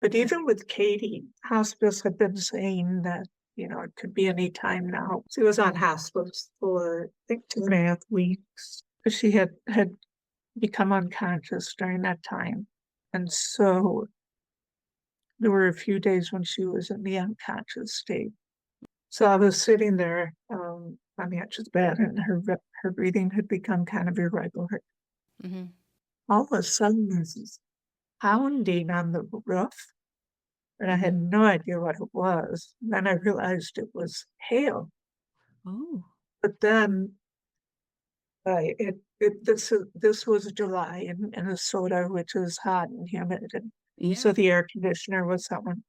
But even with Katy, hospice had been saying that, it could be any time now. She was on hospice for, I think, 2.5 weeks. She had become unconscious during that time. And so there were a few days when she was in the unconscious state. So I was sitting there on the edge of the bed, and her breathing had become kind of irregular. Mm-hmm. All of a sudden, there's this pounding on the roof, and I had Mm-hmm. no idea what it was. Then I realized it was hail. Oh, But then this was July in Minnesota, which is hot and humid, and so yeah. the air conditioner was on,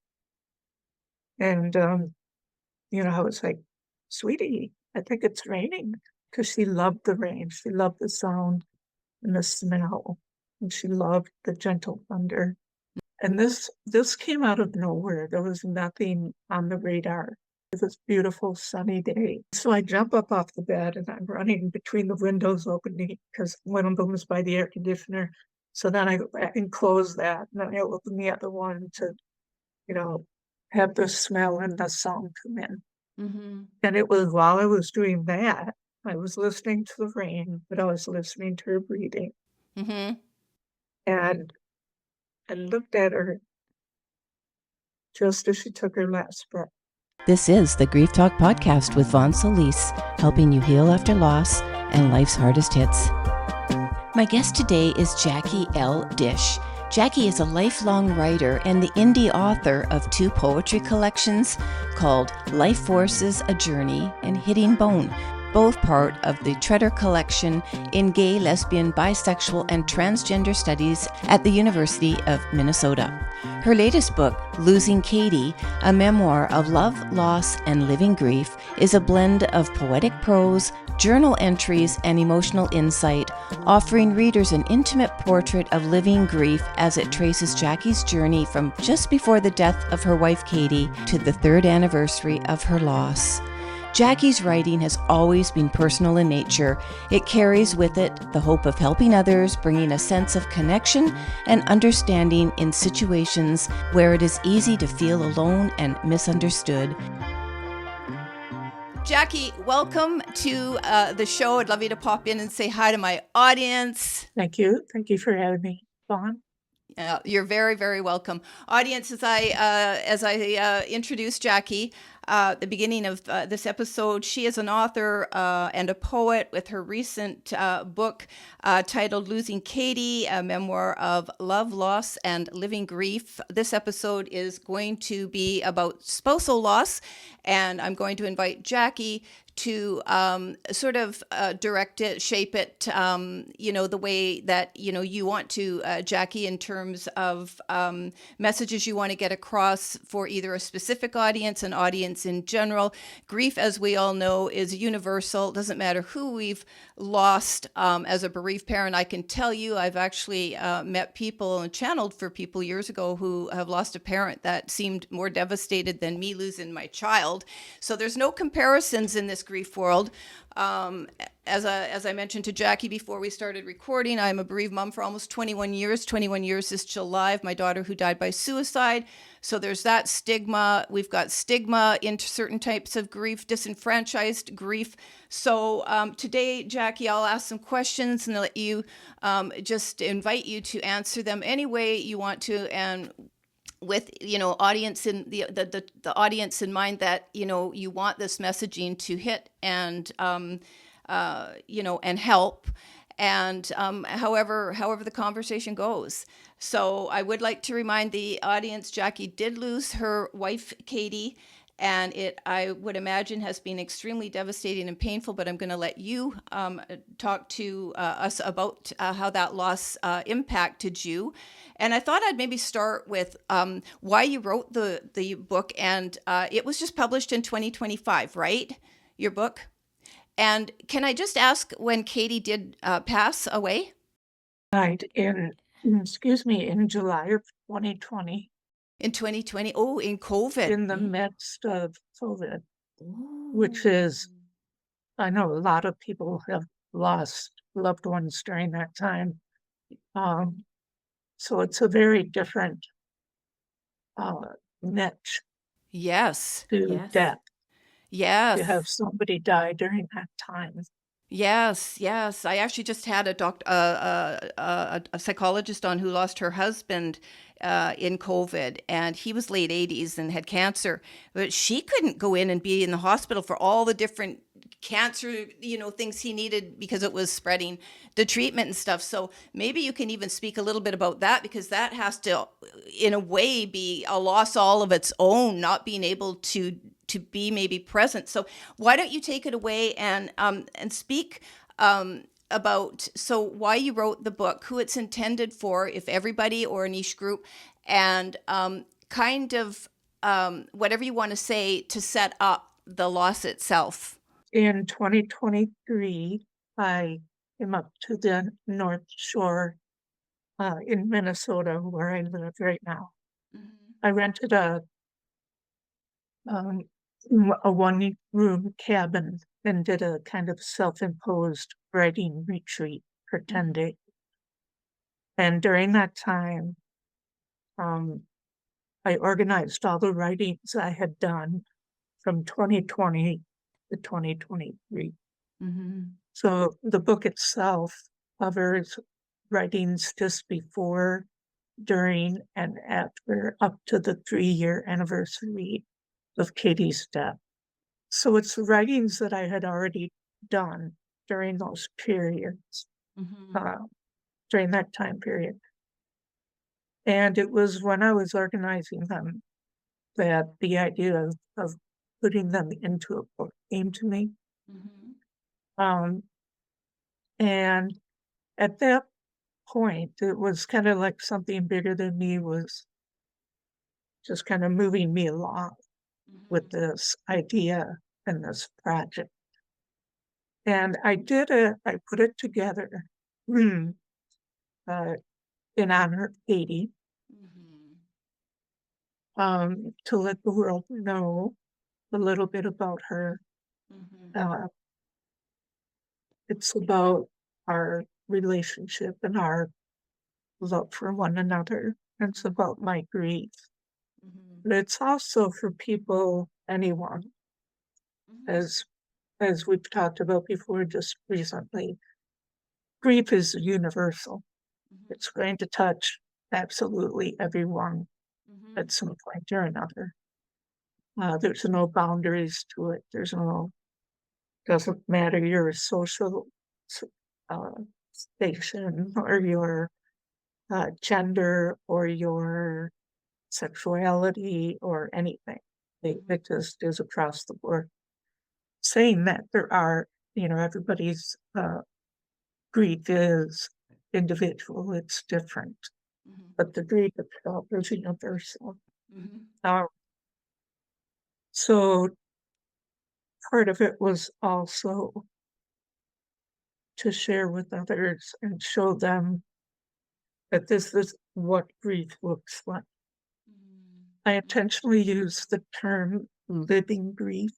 and I was like, "Sweetie, I think it's raining," because she loved the rain. She loved the sound and the smell, and she loved the gentle thunder. And this came out of nowhere. There was nothing on the radar. It was a beautiful sunny day. So I jump up off the bed and I'm running between the windows opening because one of them was by the air conditioner. So then I go back and close that, and then I open the other one to, you know, have the smell and the sound come in. Mm-hmm. And it was while I was doing that, I was listening to the rain, but I was listening to her breathing. Mm-hmm. And I looked at her just as she took her last breath. This is the Grief Talk Podcast with Vaughn Solis, helping you heal after loss and life's hardest hits. My guest today is Jackie L. Disch. Jackie is a lifelong writer and the indie author of 2 poetry collections called Life Forces, A Journey and Hitting Bone, both part of the Treader Collection in Gay, Lesbian, Bisexual, and Transgender Studies at the University of Minnesota. Her latest book, Losing Katy, a memoir of love, loss, and living grief, is a blend of poetic prose, journal entries, and emotional insight, offering readers an intimate portrait of living grief as it traces Jackie's journey from just before the death of her wife Katy to the 3rd anniversary of her loss. Jackie's writing has always been personal in nature. It carries with it the hope of helping others, bringing a sense of connection and understanding in situations where it is easy to feel alone and misunderstood. Jackie, welcome to the show. I'd love you to pop in and say hi to my audience. Thank you. Thank you for having me, Vaughn. You're very, very welcome. Audience, as I introduce Jackie at the beginning of this episode, she is an author and a poet with her recent book titled Losing Katy, a memoir of love, loss, and living grief. This episode is going to be about spousal loss, and I'm going to invite Jackie to sort of direct it, shape it, the way that, you want to, Jackie, in terms of messages you want to get across for either a specific audience, an audience in general. Grief, as we all know, is universal. It doesn't matter who we've lost. As a bereaved parent, I can tell you, I've actually met people and channeled for people years ago who have lost a parent that seemed more devastated than me losing my child. So there's no comparisons in this grief world. As I mentioned to Jackie before we started recording, I'm a bereaved mom for almost 21 years. 21 years this July of my daughter who died by suicide. So there's that stigma. We've got stigma into certain types of grief, disenfranchised grief. So today, Jackie, I'll ask some questions and let you just invite you to answer them any way you want to, and with audience in the audience in mind that you want this messaging to hit and and help, and however the conversation goes. So I would like to remind the audience, Jackie did lose her wife Katy, and it, I would imagine, has been extremely devastating and painful, but I'm going to let you talk to us about how that loss impacted you. And I thought I'd maybe start with why you wrote the book, and it was just published in 2025, right? Your book? And can I just ask when Katy did pass away? Died in July of 2020, In 2020? Oh, in COVID. in the midst of COVID, which Ooh. is, I know a lot of people have lost loved ones during that time. So it's a very different uh, niche Yes. to Yes. death, to have Yes. somebody die during that time. Yes, yes. I actually just had a psychologist on who lost her husband in COVID, and he was late 80s and had cancer. But she couldn't go in and be in the hospital for all the different cancer, things he needed because it was spreading, the treatment and stuff. So maybe you can even speak a little bit about that, because that has to, in a way, be a loss all of its own, not being able to be maybe present. So why don't you take it away and speak about so why you wrote the book, who it's intended for, if everybody or a niche group, and kind of whatever you want to say to set up the loss itself. In 2023, I came up to the North Shore in Minnesota, where I live right now. Mm-hmm. I rented um, a one-room cabin and did a kind of self-imposed writing retreat for 10 Mm-hmm. days. And during that time, um, I organized all the writings I had done from 2020 to 2023. Mm-hmm. So the book itself covers writings just before, during, and after, up to the 3-year anniversary of Katy's death. So it's writings that I had already done during those periods, Mm-hmm. uh, during that time period. And it was when I was organizing them that the idea of putting them into a book came to me. Mm-hmm. Um, and at that point, it was kind of like something bigger than me was just kind of moving me along with Mm-hmm. this idea and this project. And I put it together mm, uh, in honor of Katy, Mm-hmm. to let the world know a little bit about her. Mm-hmm. Uh, it's about our relationship and our love for one another. It's about my grief. Mm-hmm. But it's also for people, anyone, Mm-hmm. as as we've talked about before just recently. Grief is universal. Mm-hmm. It's going to touch absolutely everyone Mm-hmm. at some point or another. There's no boundaries to it. Doesn't matter your social uh, station or your gender or your sexuality or anything. It just is across the board. Saying that there are, everybody's grief is individual, it's different, Mm-hmm. but the grief itself is universal. Mm-hmm. Uh, so part of it was also to share with others and show them that this is what grief looks like. I intentionally use the term living grief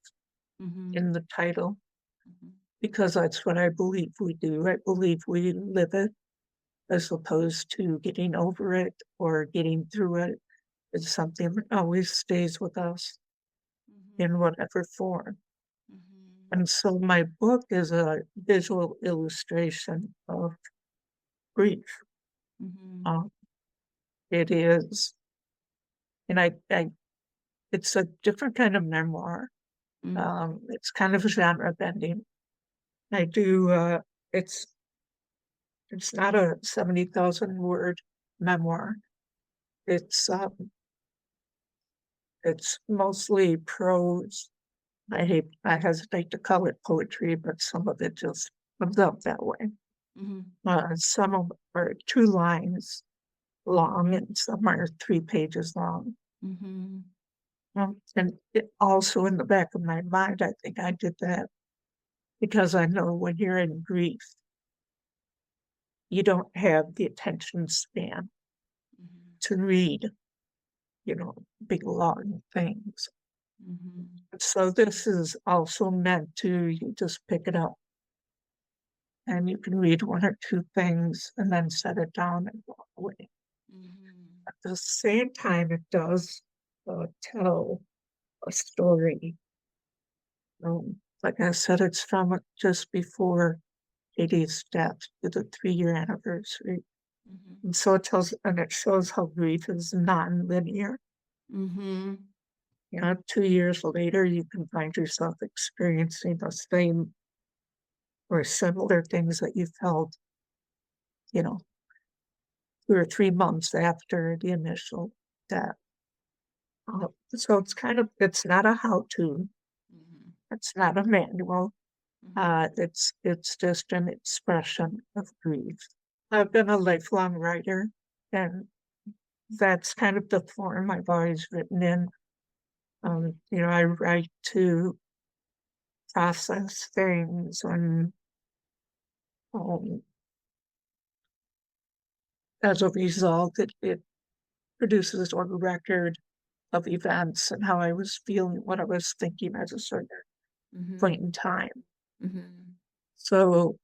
Mm-hmm. in the title Mm-hmm. because that's what I believe we do. I believe we live it as opposed to getting over it or getting through it. It's something that always stays with us in whatever form. Mm-hmm. And so my book is a visual illustration of grief. Mm-hmm. Um, it is, and it's a different kind of memoir. It's kind of genre bending. I do, it's, it's not a 70,000 word memoir. It's, it's mostly prose. I hesitate to call it poetry, but some of it just comes out that way. Mm-hmm. Some of are 2 lines long and some are 3 pages long. Mm-hmm. And it also in the back of my mind, I think I did that because I know when you're in grief, you don't have the attention span to read, big long things. Mm-hmm. So this is also meant to you just pick it up and you can read 1 or 2 things and then set it down and walk away. Mm-hmm. At the same time, it does tell a story. Like I said, it's from just before Katy's death, to the 3-year anniversary. Mhm. And so it tells, and it shows how grief is non-linear. Mhm. 2 years later, you can find yourself experiencing the same or similar things that you felt, you know, 2 or 3 months after the initial death. So it's not a how-to, Mhm. it's not a manual. Mhm. It's just an expression of grief. I've been a lifelong writer, and that's kind of the form I've always written in. I write to process things, and um, as a result, it produces a record of events and how I was feeling, what I was thinking at a certain Mhm. point in time. Mhm. So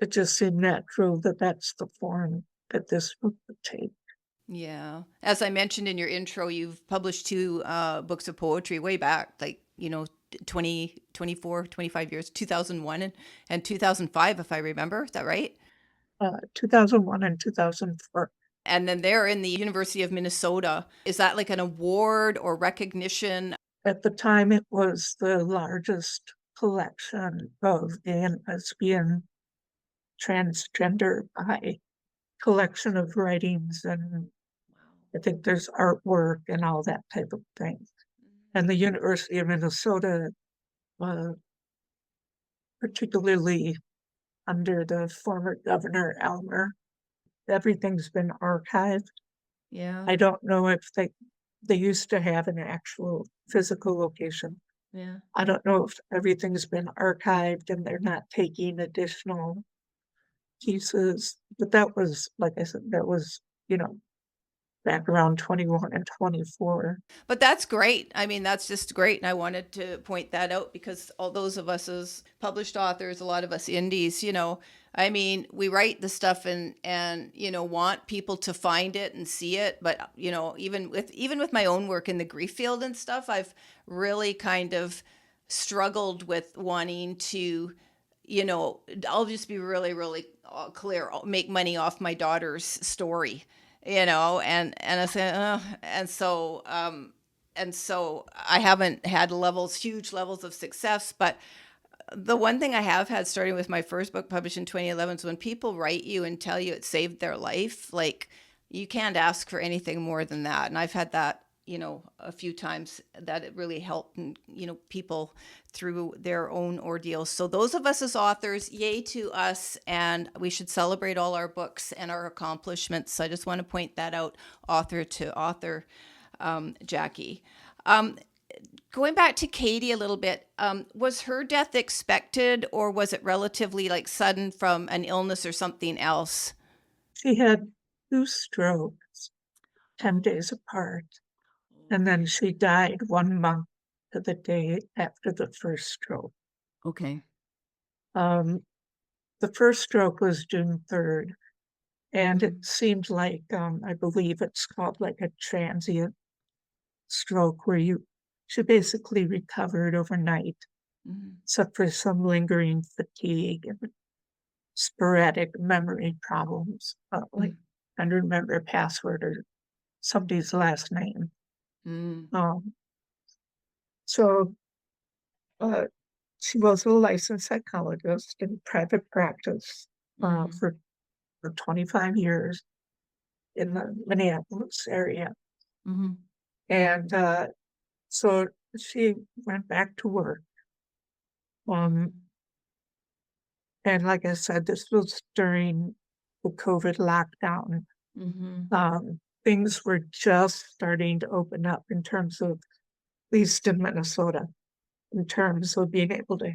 it just seemed natural that that's the form that this book would take. Yeah. As I mentioned in your intro, you've published two books of poetry way back, like, 20, 24, 25 years, 2001 and 2005, if I remember. Is that right? 2001 and 2004. And then they're in the University of Minnesota. Is that like an award or recognition? At the time, it was the largest collection of gay and lesbian, transgender bi collection of writings, and I think there's artwork and all that type of thing. And the University of Minnesota, uh, particularly under the former governor Elmer, everything's been archived. Yeah. I don't know if they used to have an actual physical location. Yeah. I don't know if everything's been archived and they're not taking additional pieces, but that was, like I said, that was, you know, back around 21 and 24. But that's great. I mean, that's just great. And I wanted to point that out because all those of us as published authors, a lot of us indies, I mean, we write the stuff and want people to find it and see it. But, even with my own work in the grief field and stuff, I've really kind of struggled with wanting to, I'll just be really, really clear, make money off my daughter's story, and I said, and so I haven't had huge levels of success. But the one thing I have had, starting with my first book published in 2011, is when people write you and tell you it saved their life, like, you can't ask for anything more than that. And I've had that, a few times, that it really helped, and, people through their own ordeals. So those of us as authors, yay to us, and we should celebrate all our books and our accomplishments. So I just want to point that out, author to author, Jackie. Going back to Katy a little bit, was her death expected, or was it relatively like sudden from an illness or something else? She had 2 strokes, 10 days apart, and then she died 1 month to the day after the first stroke. Okay. Um, the first stroke was June 3rd, and it seemed like, I believe it's called like a transient stroke, where she basically recovered overnight, Mhm. except for some lingering fatigue and sporadic memory problems, like trying to remember a password or somebody's last name. Mm. Um, so uh, she was a licensed psychologist in private practice Mhm. for 25 years in the Minneapolis area. Mhm. And so she went back to work. Um, and like I said, this was during the COVID lockdown. Mhm. Things were just starting to open up in terms of, at least in Minnesota, in terms of being able to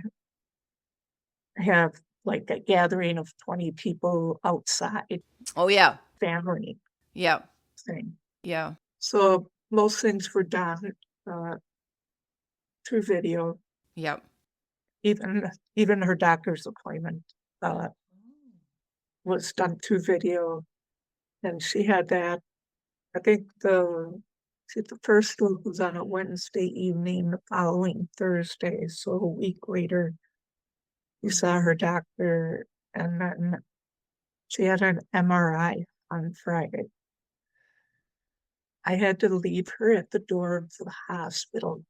have like a gathering of 20 people outside, Oh yeah. family Yeah. thing. Yeah. So most things were done uh, through video. Yeah. Even her doctor's appointment uh, was done through video, and she had that. I think the first stroke was on a Wednesday evening, the following Thursday, so a week later, we saw her doctor, and then she had an MRI on Friday. I had to leave her at the door of the hospital,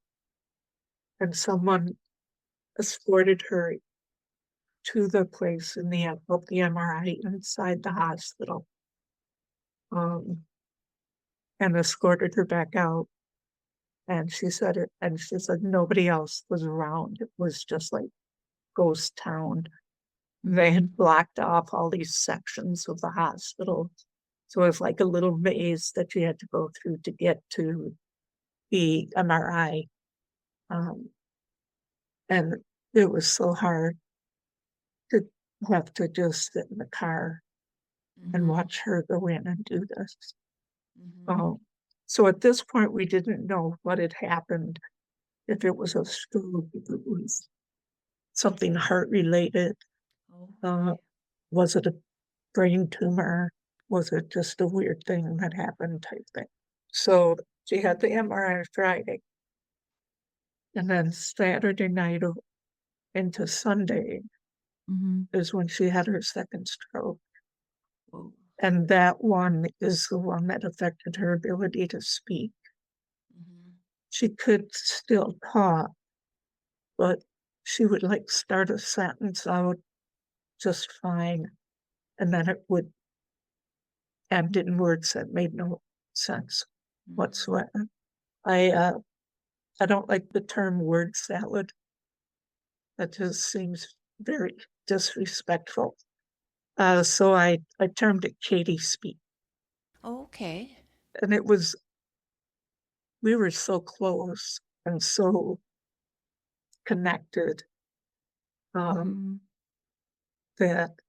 and someone escorted her to the place in of the MRI inside the hospital, um, and escorted her back out. And she said nobody else was around. It was just like ghost town. They had blocked off all these sections of the hospital. So it was like a little maze that you had to go through to get to the MRI. Um, and it was so hard to have to just sit in the car and Mhm. watch her go in and do this. Mhm. Um, so at this point, we didn't know what had happened, if it was a stroke, if it was something heart related. Oh, Uh, okay. was it a brain tumor? Was it just a weird thing that happened type thing? So she had the MRI Friday, and then Saturday night into Sunday Mhm. is when she had her second stroke. Whoa. And that one is the one that affected her ability to speak. Mhm. She could still talk, but she would like start a sentence out just fine, and then it would end in words that made no sense Mhm. whatsoever. I don't like the term word salad. That just seems very disrespectful. So I termed it Katy speak. Okay. And we were so close and so connected, um, Mhm. that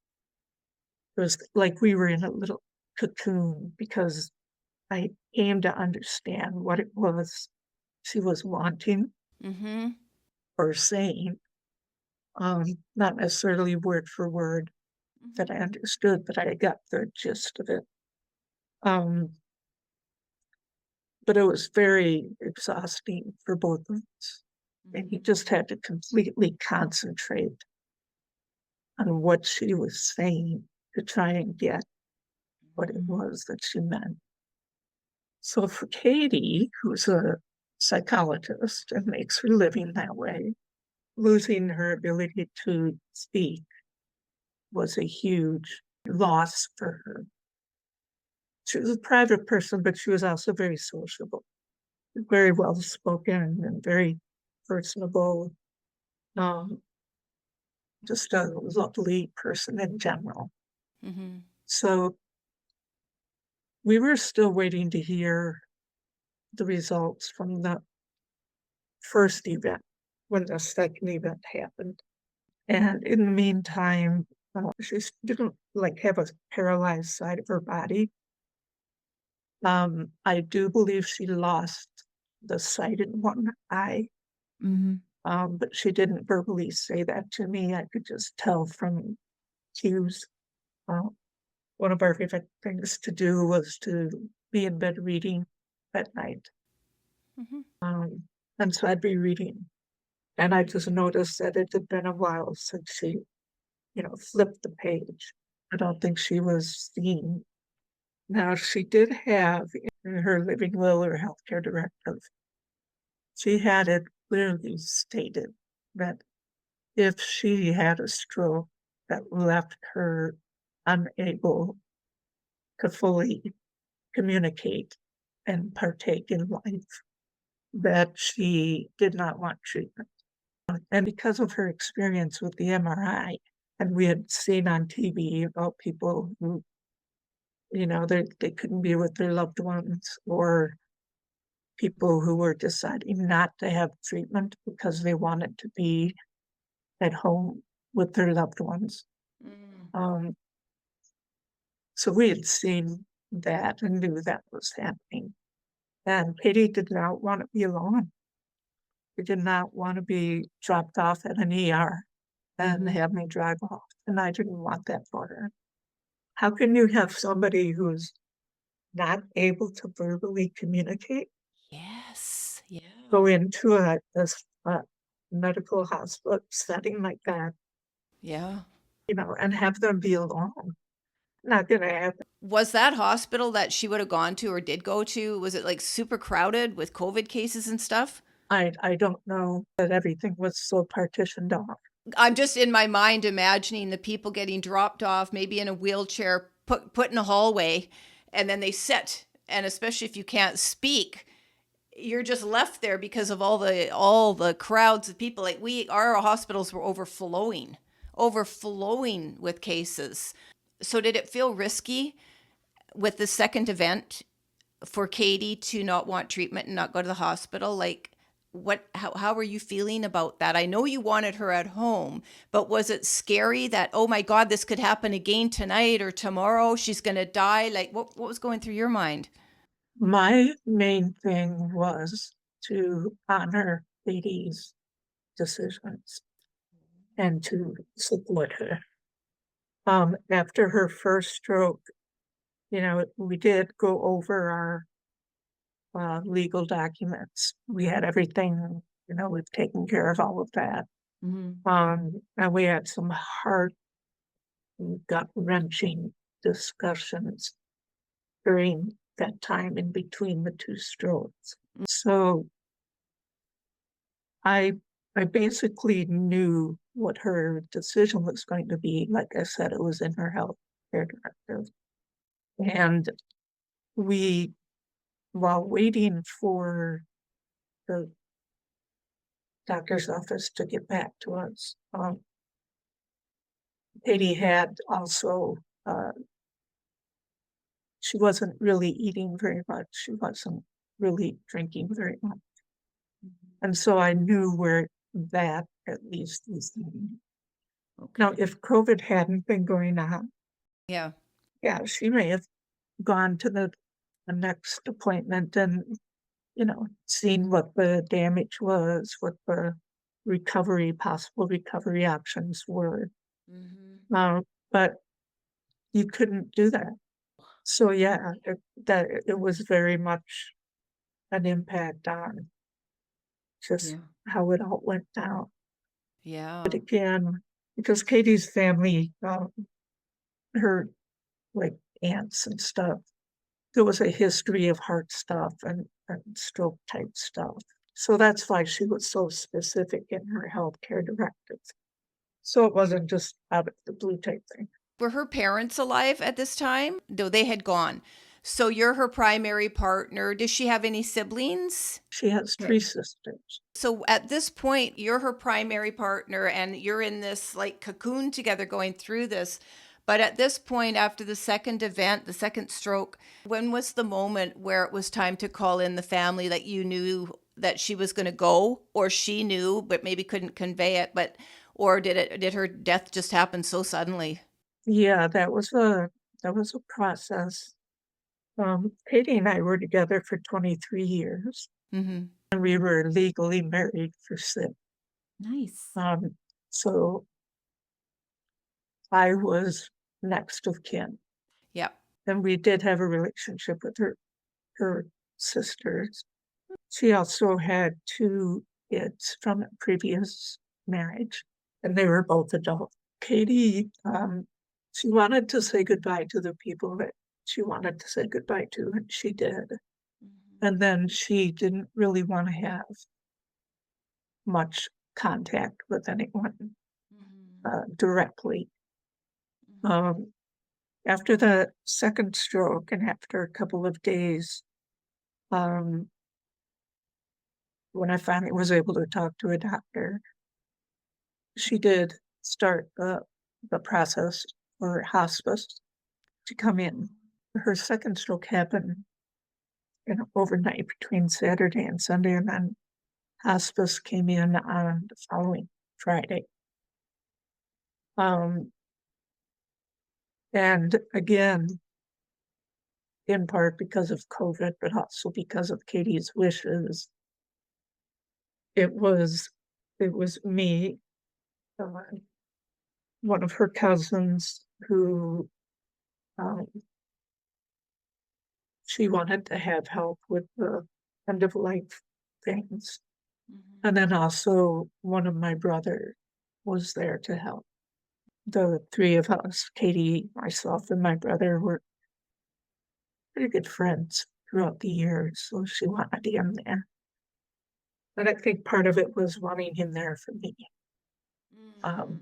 it was like we were in a little cocoon, because I came to understand what it was she was wanting Mm-hmm. or saying, not necessarily word for word that I Mhm. understood, but I got the gist of it. Um, but it was very exhausting for both of us. And he Mhm. just had to completely concentrate on what she was saying to try and get what it Mhm. was that she meant. So for Katy, who's a psychologist and makes her living that way, losing her ability to speak was a huge loss for her. She was a private person, but she was also very sociable, very well spoken, and very personable. Um, just a lovely person in general. Mm-hmm. So we were still waiting to hear the results from the first event when the second event happened. And in the meantime, she didn't like have a paralyzed side of her body. I do believe she lost the sight in one eye, Mhm. but she didn't verbally say that to me. I could just tell from cues. Uh, One of our favorite things to do was to be in bed reading at night. Mm-hmm. And so I'd be reading, and I just noticed that it had been a while since she, flipped the page. I don't think she was seeing. Now, she did have in her living will or healthcare directive, she had it clearly stated that if she had a stroke that left her unable to fully communicate and partake in life, that she did not want treatment. And because of her experience with the MRI, and we had seen on TV about people who, they couldn't be with their loved ones, or people who were deciding not to have treatment because they wanted to be at home with their loved ones. Mhm. Um, so we had seen that and knew that was happening. And Katie did not want to be alone. She did not want to be dropped off at an ER and Mhm. have me drive off. And I didn't want that for her. How can you have somebody who's not able to verbally communicate Yes. Yeah. go into a medical hospital setting like that, Yeah. and have them be alone. Not gonna happen. Was that hospital that she would have gone to or did go to, was it like super crowded with COVID cases and stuff? I don't know that everything was so partitioned off. I'm just in my mind imagining the people getting dropped off, maybe in a wheelchair, put in a hallway, and then they sit. And especially if you can't speak, you're just left there because of all the crowds of people. Like our hospitals were overflowing with cases. So did it feel risky with the second event for Katy to not want treatment and not go to the hospital? Like, how were you feeling about that? I know you wanted her at home, but was it scary that, oh my God, this could happen again tonight or tomorrow? She's going to die. Like, what was going through your mind? My main thing was to honor Katie's decisions and to support her. After her first stroke, we did go over our legal documents. We had everything, we've taken care of all of that. Mhm. And we had some heart gut-wrenching discussions during that time in between the two strokes. So I I basically knew what her decision was going to be. Like I said, it was in her health care directive. And we, while waiting for the doctor's office to get back to us, Katie had also, she wasn't really eating very much. She wasn't really drinking very much. And so I knew where that at least was leading. Now, Okay. if COVID hadn't been going on, Yeah. yeah, she may have gone to the next appointment and, seen what the damage was, what the possible recovery options were. Mhm. But you couldn't do that. So yeah, it was very much an impact on just Yeah. how it all went down. Yeah. But again, because Katie's family, her like aunts and stuff, there was a history of heart stuff and stroke type stuff. So that's why she was so specific in her healthcare directives. So it wasn't just out of the blue type thing. Were her parents alive at this time? No, they had gone. So you're her primary partner. Does she have any siblings? She has Yeah. 3 sisters. So at this point, you're her primary partner and you're in this like cocoon together going through this. But at this point, after the second event, the second stroke, when was the moment where it was time to call in the family that you knew that she was going to go, or she knew but maybe couldn't convey it, or did her death just happen so suddenly? Yeah, that was a process. Katie and I were together for 23 years, Mm-hmm. and we were legally married for 6. Nice. So I was next of kin, Yeah. and we did have a relationship with her sisters. She also had 2 kids from a previous marriage, and they were both adult. Katie, she wanted to say goodbye to the people that she wanted to say goodbye to, and she did. Mhm. And then she didn't really want to have much contact with anyone Mhm. directly. Mhm. Um, After the second stroke and after a couple of days, um, when I finally was able to talk to a doctor, she did start the process for hospice to come in. Her second stroke happened, overnight between Saturday and Sunday, and then hospice came in on the following Friday. Um, and again, in part because of COVID, but also because of Katie's wishes, it was it was me, uh, one of her cousins who um, she wanted to have help with the end of life things. And then also one of my brothers was there to help. The three of us, Katy, myself, and my brother, were pretty good friends throughout the years, so she wanted him there. But I think part of it was wanting him there for me, um,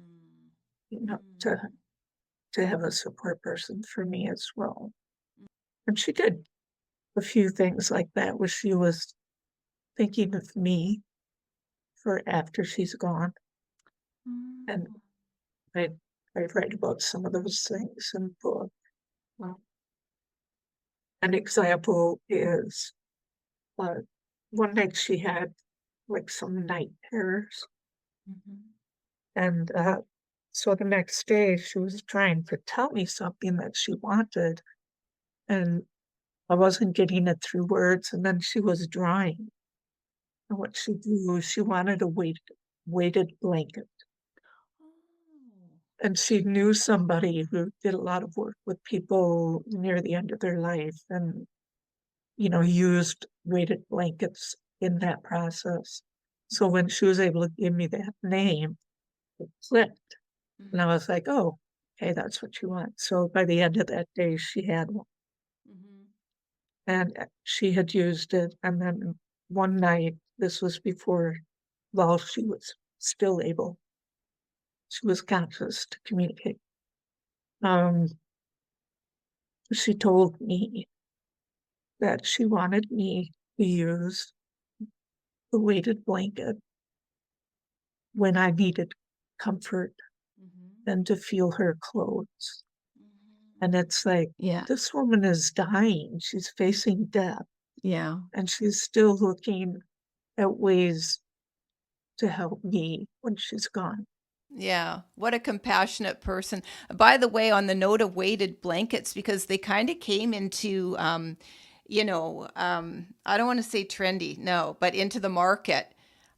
you know, to have a support person for me as well. And she did a few things like that, where she was thinking of me for after she's gone. And I I write about some of those things in the book. Um, an example is uh, one night she had like some night terrors, and so the next day she was trying to tell me something that she wanted, and I wasn't getting it through words. And then she was drawing, and what she drew, she wanted a weighted blanket. And she knew somebody who did a lot of work with people near the end of their life, and used weighted blankets in that process. So when she was able to give me that name, it clicked. And I was like, oh, okay, that's what you want. So by the end of that day, she had one. And she had used it. And then one night, this was before, while she was still able, she was conscious to communicate. She told me that she wanted me to use the weighted blanket when I needed comfort and to feel her clothes. And it's like, Yeah. this woman is dying. She's facing death, Yeah. and she's still looking at ways to help me when she's gone. Yeah, what a compassionate person. By the way, on the note of weighted blankets, because they kind of came into, I don't want to say trendy, no, but into the market.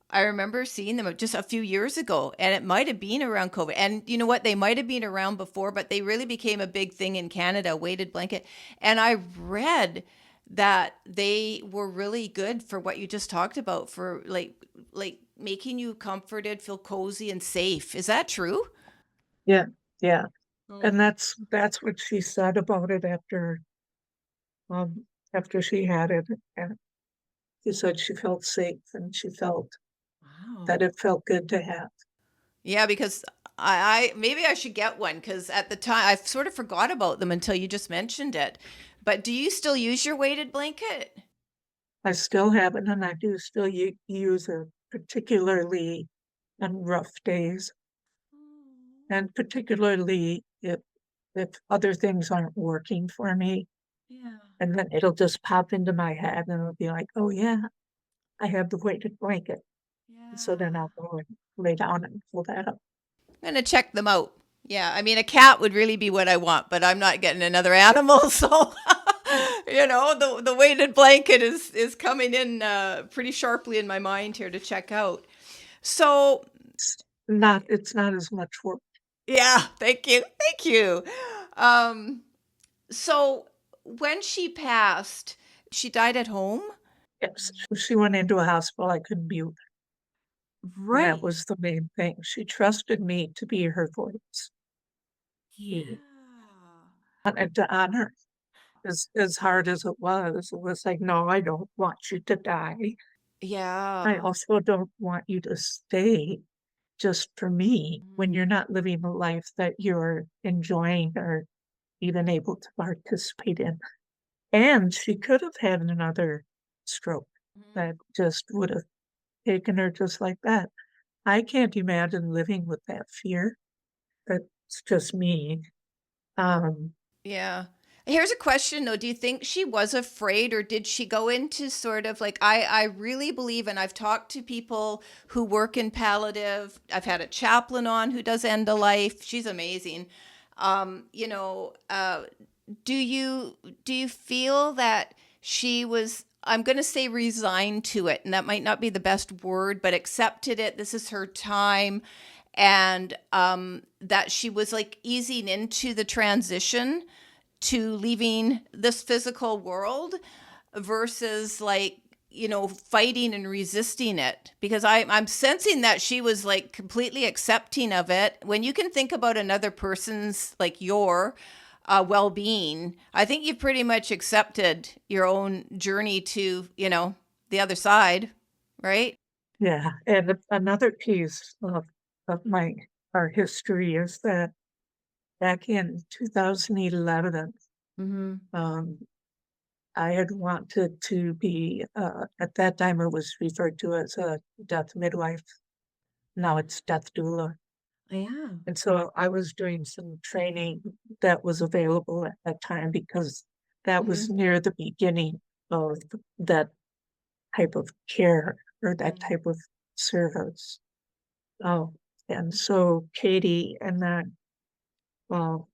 I remember seeing them just a few years ago, and it might have been around COVID. And you know what? They might have been around before, but they really became a big thing in Canada, weighted blanket. And I read that they were really good for what you just talked about, for like making you comforted, feel cozy and safe. Is that true? Yeah, yeah. And Mm. that's what she said about it after she had it. And she said she felt safe, and she felt that Wow. it felt good to have. Yeah, because I maybe I should get one, because at the time I sort of forgot about them until you just mentioned it. But do you still use your weighted blanket? I still have it, and I do still use it, particularly on rough days, and particularly if other things aren't working for me, Yeah. and then it'll just pop into my head, and it'll be like, oh yeah, I have the weighted blanket. So then Yeah. I'll go and lay down and pull that up. I'm gonna check them out. Yeah, I mean, a cat would really be what I want, but I'm not getting another animal, so the weighted blanket is coming in pretty sharply in my mind here to check out. So It's not as much work. yeah, thank you. Um, so when she passed, she died at home. Yes, she went into a hospital. I couldn't be with her, and that Right. was the main thing. She trusted me to be her voice. Yeah. Wanted to honor, as hard as it was like, no, I don't want you to die. I Yeah. also don't want you to stay just for me when you're not living a life that you're enjoying or even able to participate in. And she could have had another stroke that just would have taken her just like that. I can't imagine living with that fear. That's just me. Um, Yeah. Here's a question though. Do you think she was afraid, or did she go into sort of like, I really believe, and I've talked to people who work in palliative. I've had a chaplain on who does end of life. She's amazing. Um, you know, uh, do you feel that she was, I'm going to say, resigned to it, and that might not be the best word, but accepted it, this is her time, and that she was like easing into the transition to leaving this physical world versus like, fighting and resisting it, because I'm sensing that she was like completely accepting of it. When you can think about another person's, like, your well-being, I think you've pretty much accepted your own journey to, the other side, right? Yeah. And another piece of our history is that back in 2011, Mm-hmm. um, I had wanted to be, at that time it was referred to as a death midwife. Now it's death doula. Yeah. And so I was doing some training that was available at that time because that was Mm-hmm. near the beginning of that type of care or that type of service. Oh, and so Katy and then, well,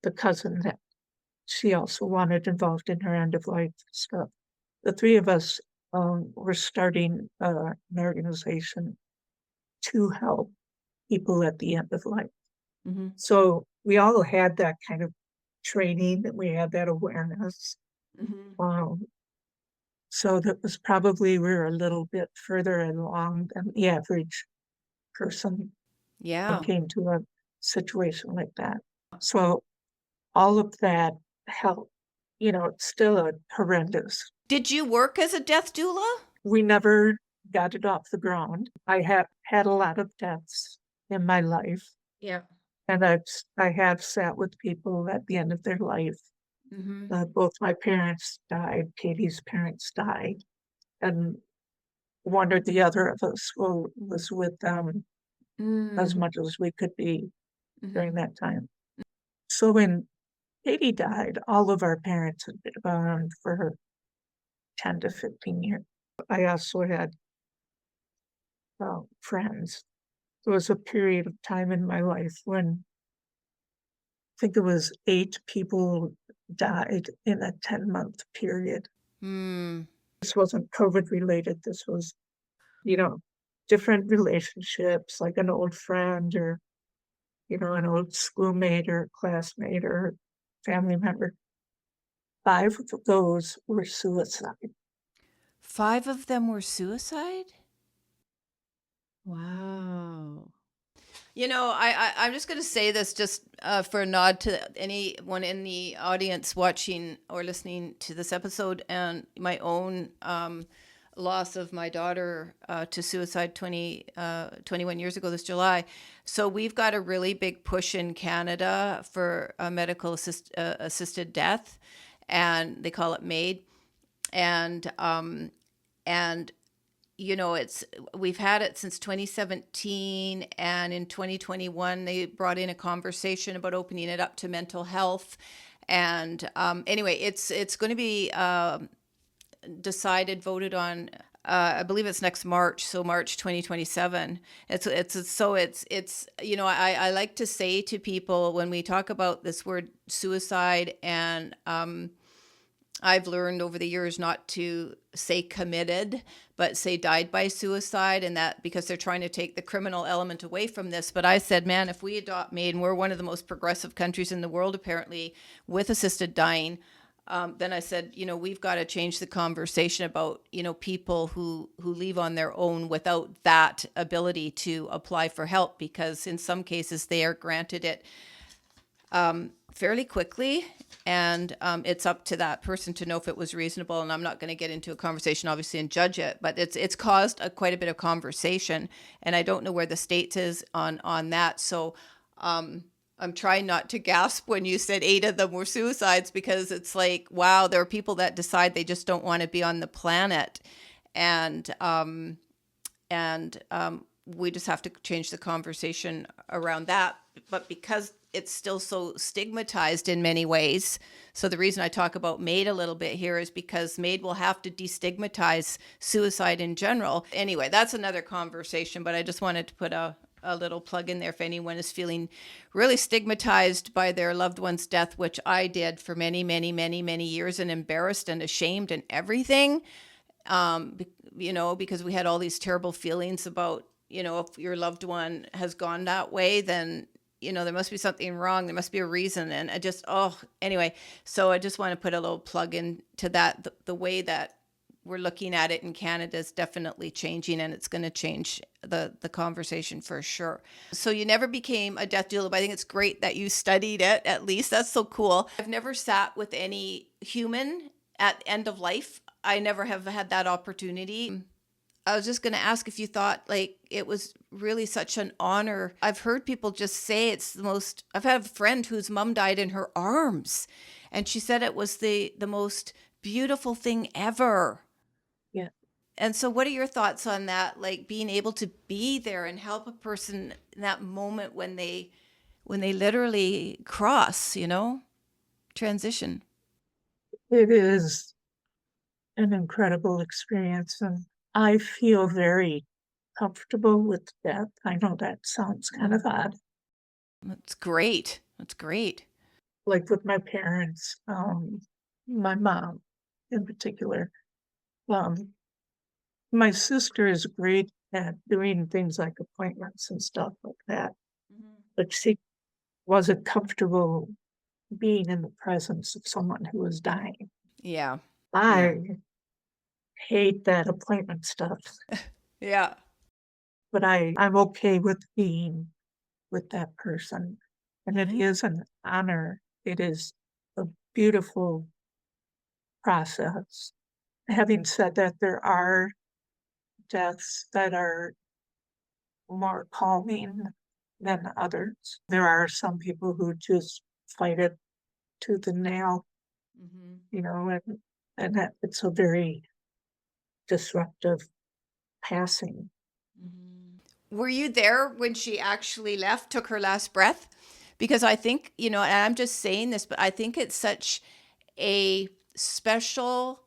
the cousin that she also wanted involved in her end of life stuff. The three of us were starting an organization to help people at the end of life. Mm-hmm. So we all had that kind of training, and we had that awareness. Mm-hmm. Um, so that was probably we were a little bit further along than the average person that Yeah. came to a situation like that. So all of that helped. It's still a horrendous. Did you work as a death doula? We never got it off the ground. I have had a lot of deaths in my life, Yeah. and I have sat with people at the end of their life. Mm-hmm. Both my parents died, Katie's parents died, and one or the other of us was with them as Mm-hmm. much as we could be during that time. So when Katie died, all of our parents had been gone for 10 to 15 years. I also had friends. There was a period of time in my life when I think it was 8 people died in a 10-month period. Mm. This wasn't COVID related. This was, you know, different relationships, like an old friend or, an old schoolmate or classmate or family member. 5 of those were suicide. 5 of them were suicide? Wow. I'm just going to say this just for a nod to anyone in the audience watching or listening to this episode, and my own loss of my daughter to suicide 21 years ago this July. So we've got a really big push in Canada for assisted death, and they call it MAID. And we've had it since 2017, and in 2021 they brought in a conversation about opening it up to mental health. And anyway, it's going to be voted on. I believe it's next March, so March 2027. I like to say to people when we talk about this word suicide, and I've learned over the years not to say committed, but say died by suicide, and that because they're trying to take the criminal element away from this. But I said, man, if we adopt MAID, and we're one of the most progressive countries in the world, apparently, with assisted dying, then I said, we've got to change the conversation about, people who leave on their own without that ability to apply for help, because in some cases they are granted it fairly quickly, and it's up to that person to know if it was reasonable. And I'm not going to get into a conversation, obviously, and judge it, but it's caused quite a bit of conversation, and I don't know where the states is on that. So I'm trying not to gasp when you said 8 of them were suicides, because it's like, wow, there are people that decide they just don't want to be on the planet, and we just have to change the conversation around that. But because it's still so stigmatized in many ways, so the reason I talk about MAID a little bit here is because MAID will have to destigmatize suicide in general. Anyway, that's another conversation, but I just wanted to put a little plug in there if anyone is feeling really stigmatized by their loved one's death, which I did for many, many, many, many years, and embarrassed and ashamed and everything, because we had all these terrible feelings about, if your loved one has gone that way, then there must be something wrong. There must be a reason. And I just, anyway, so I just want to put a little plug in to that. The way that we're looking at it in Canada is definitely changing, and it's going to change the conversation for sure. So you never became a death doula, but I think it's great that you studied it, at least. That's so cool. I've never sat with any human at end of life. I never have had that opportunity. I was just going to ask if you thought like it was really such an honor. I've heard people just say it's the most, I've had a friend whose mom died in her arms, and she said it was the most beautiful thing ever. Yeah. And so what are your thoughts on that? Like being able to be there and help a person in that moment when they literally cross, transition. It is an incredible experience, and I feel very comfortable with death. I know that sounds kind of odd. That's great. That's great. Like with my parents, my mom in particular. My sister is great at doing things like appointments and stuff like that, but she wasn't comfortable being in the presence of someone who was dying. Yeah. I hate that appointment stuff, Yeah. but I'm okay with being with that person. And it is an honor. It is a beautiful process. Having said that, there are deaths that are more calming than others. There are some people who just fight it tooth and nail, and that it's a very disruptive passing. Were you there when she actually left, took her last breath? Because I think, and I'm just saying this, but I think it's such a special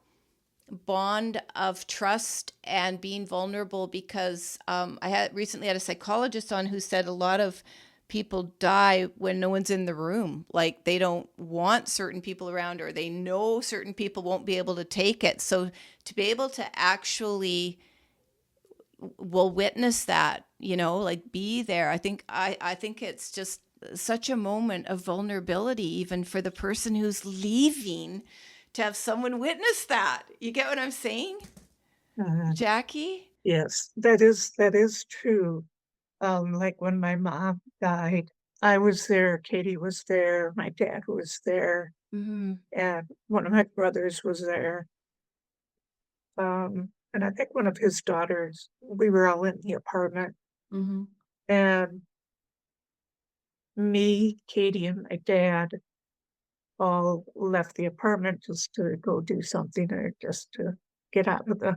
bond of trust and being vulnerable, because I had recently had a psychologist on who said a lot of people die when no one's in the room. Like they don't want certain people around, or they know certain people won't be able to take it. So to be able to actually witness that, like be there. I think it's just such a moment of vulnerability, even for the person who's leaving, to have someone witness that. You get what I'm saying, Jackie? Yes, that is true. Like when my mom died, I was there, Katy was there, my dad was there, and one of my brothers was there. And I think one of his daughters, we were all in the apartment, and me, Katy, and my dad all left the apartment just to go do something or just to get out of the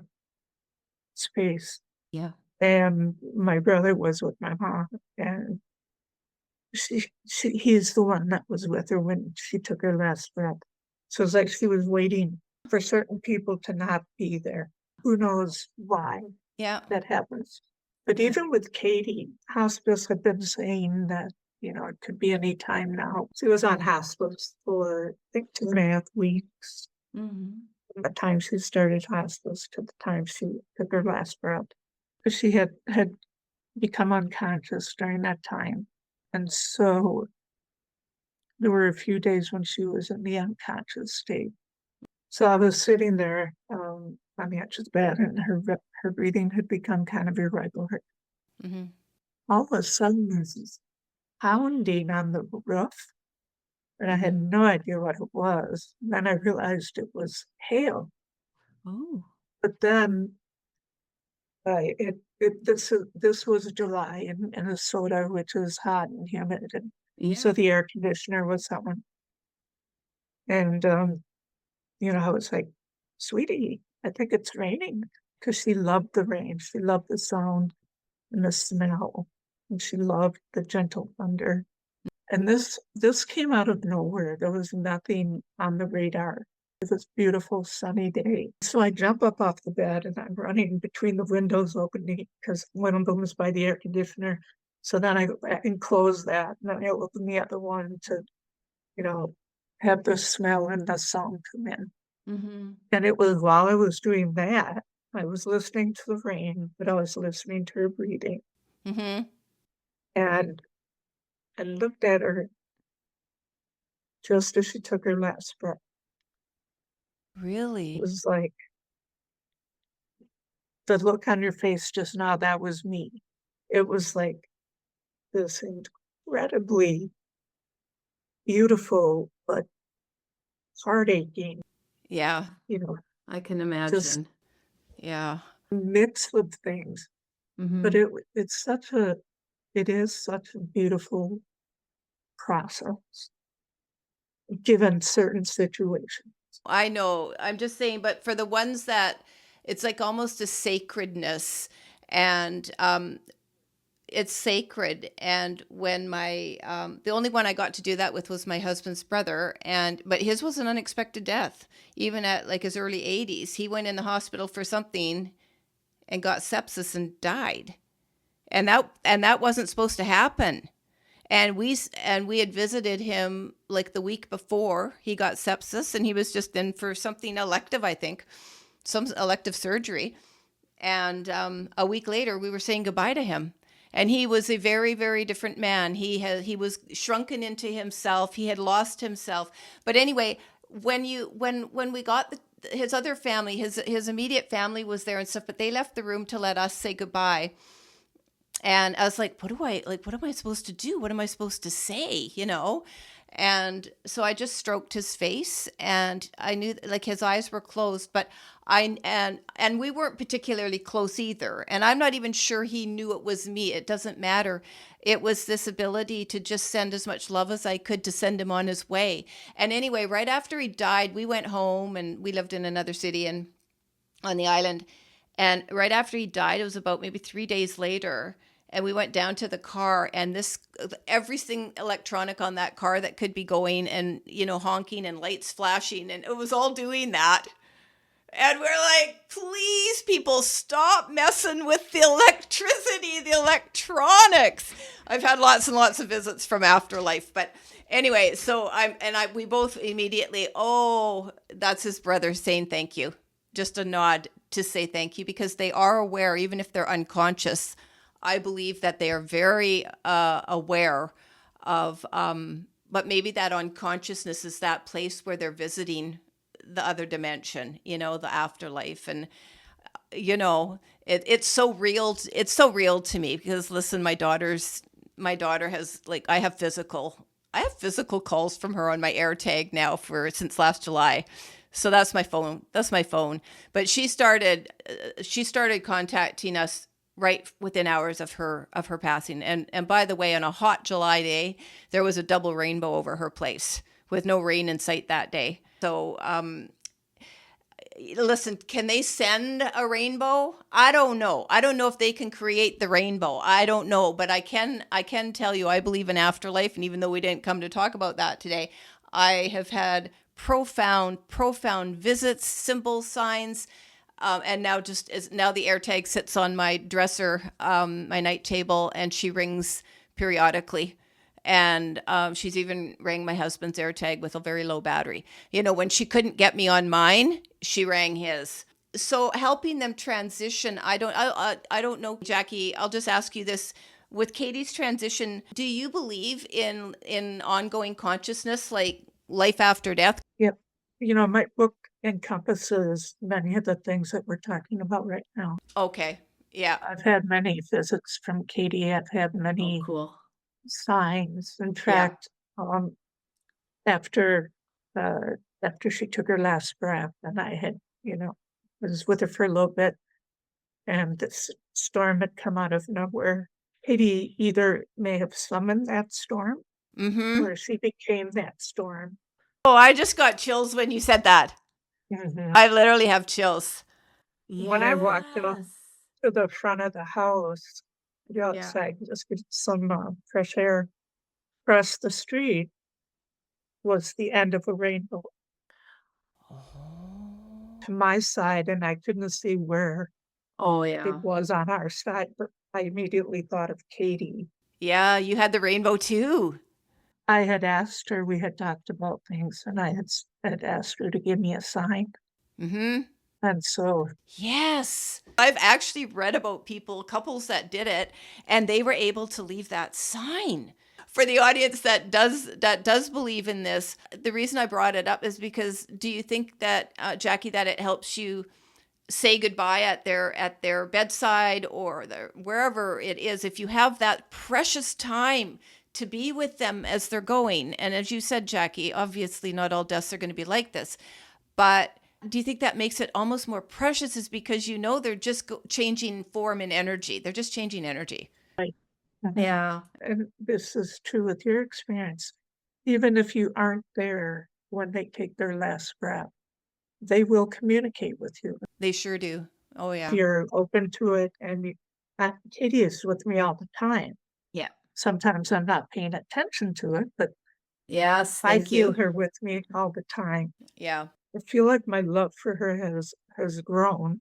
space. Yeah. And my brother was with my mom, and he's the one that was with her when she took her last breath. So it's like she was waiting for certain people to not be there. Who knows why Yeah. that happens? But even with Katy, hospice had been saying that, it could be any time now. She was on hospice for, I think, 2.5 weeks. From the time she started hospice to the time she took her last breath. Because she had become unconscious during that time. And so there were a few days when she was in the unconscious state. So I was sitting there on the edge of the bed, and her breathing had become kind of irregular. All of a sudden, there's this pounding on the roof, and I had no idea what it was. And then I realized it was hail. Oh. But then this was July in Minnesota, which is hot and humid, and so the air conditioner was on. And I was like, "Sweetie, I think it's raining," because she loved the rain. She loved the sound and the smell, and she loved the gentle thunder. And this came out of nowhere. There was nothing on the radar. It was a beautiful sunny day. So I jump up off the bed, and I'm running between the windows opening, because one of them was by the air conditioner. So then I go back and close that, and then I open the other one to, have the smell and the sound come in. And it was while I was doing that, I was listening to the rain, but I was listening to her breathing. And and looked at her just as she took her last breath. It Really? was like the look on your face just now, that was me. It was like this incredibly beautiful but heart-aching, Yeah, you know, I can just imagine. yeah. mix of things. But Mhm. it is such a beautiful process given certain situations. I know. I'm just saying, but for the ones that it's like almost a sacredness, and it's sacred. And when my the only one I got to do that with was my husband's brother, and but his was an unexpected death. Even at like his early 80s, he went in the hospital for something and got sepsis and died. And that wasn't supposed to happen. And we had visited him like the week before he got sepsis, and he was just in for something elective, I think, some elective surgery. And a week later, we were saying goodbye to him. And he was a very, very different man. He was shrunken into himself. He had lost himself. But anyway, when we got his other family, his immediate family was there and stuff, but they left the room to let us say goodbye. And I was like, what am I supposed to do? What am I supposed to say? And so I just stroked his face, and I knew like his eyes were closed, but and we weren't particularly close either. And I'm not even sure he knew it was me. It doesn't matter. It was this ability to just send as much love as I could to send him on his way. And anyway, right after he died, we went home, and we lived in another city and on the island. And right after he died, it was about maybe 3 days later. And we went down to the car, and everything electronic on that car that could be going, and, honking and lights flashing, and it was all doing that. And we're like, please, people, stop messing with the electricity, the electronics. I've had lots and lots of visits from Afterlife. But anyway, so we both immediately, oh, that's his brother saying thank you. Just a nod to say thank you, because they are aware, even if they're unconscious. I believe that they are very aware of, but maybe that unconsciousness is that place where they're visiting the other dimension, the afterlife. And, it's so real. It's so real to me because, listen, my daughter has, like, I have physical calls from her on my AirTag now since last July. So that's my phone. But she started contacting us right within hours of her passing. And by the way, on a hot July day, there was a double rainbow over her place with no rain in sight that day. So listen, can they send a rainbow? I don't know. I don't know if they can create the rainbow. I don't know, but I can tell you I believe in afterlife, and even though we didn't come to talk about that today, I have had profound visits, symbols, signs. And now the AirTag sits on my dresser, my night table, and she rings periodically. And she's even rang my husband's AirTag with a very low battery. When she couldn't get me on mine, she rang his. So helping them transition, I don't know, Jackie. I'll just ask you this: with Katy's transition, do you believe in ongoing consciousness, like life after death? Yep. My book encompasses many of the things that we're talking about right now. Okay. Yeah. I've had many visits from Katy. I've had Oh, many cool. signs. In Yeah. fact, after uh, after she took her last breath, and I had, was with her for a little bit, and this storm had come out of nowhere. Katy either may have summoned that storm, Mm-hmm. or she became that storm. Oh, I just got chills when you said that. Mhm. I literally have chills. When I walked out Yes. to the front of the house, the Yeah. outside, just get some fresh air, across the street was the end of a rainbow Oh. to my side, and I couldn't see where Oh, it yeah. was on our side, but I immediately thought of Katy. Yeah, you had the rainbow too. I had asked her, we had talked about things, and had asked her to give me a sign. Mm-hmm. And so, Yes. I've actually read about couples that did it, and they were able to leave that sign. for the audience that does believe in this, the reason I brought it up is because do you think that Jackie, that it helps you say goodbye at their bedside or wherever it is, if you have that precious time to be with them as they're going? And as you said, Jackie, obviously not all deaths are going to be like this, but do you think that makes it almost more precious is because you know they're just changing form and energy? They're just changing energy. Right. Yeah. And this is true with your experience. Even if you aren't there when they take their last breath, they will communicate with you. They sure do. Oh, If yeah. you're open to it, and Katy is with me all the time. Yeah. Sometimes I'm not paying attention to it, but Yes. I Thank feel you. her with me all the time. Yeah. I feel like my love for her has grown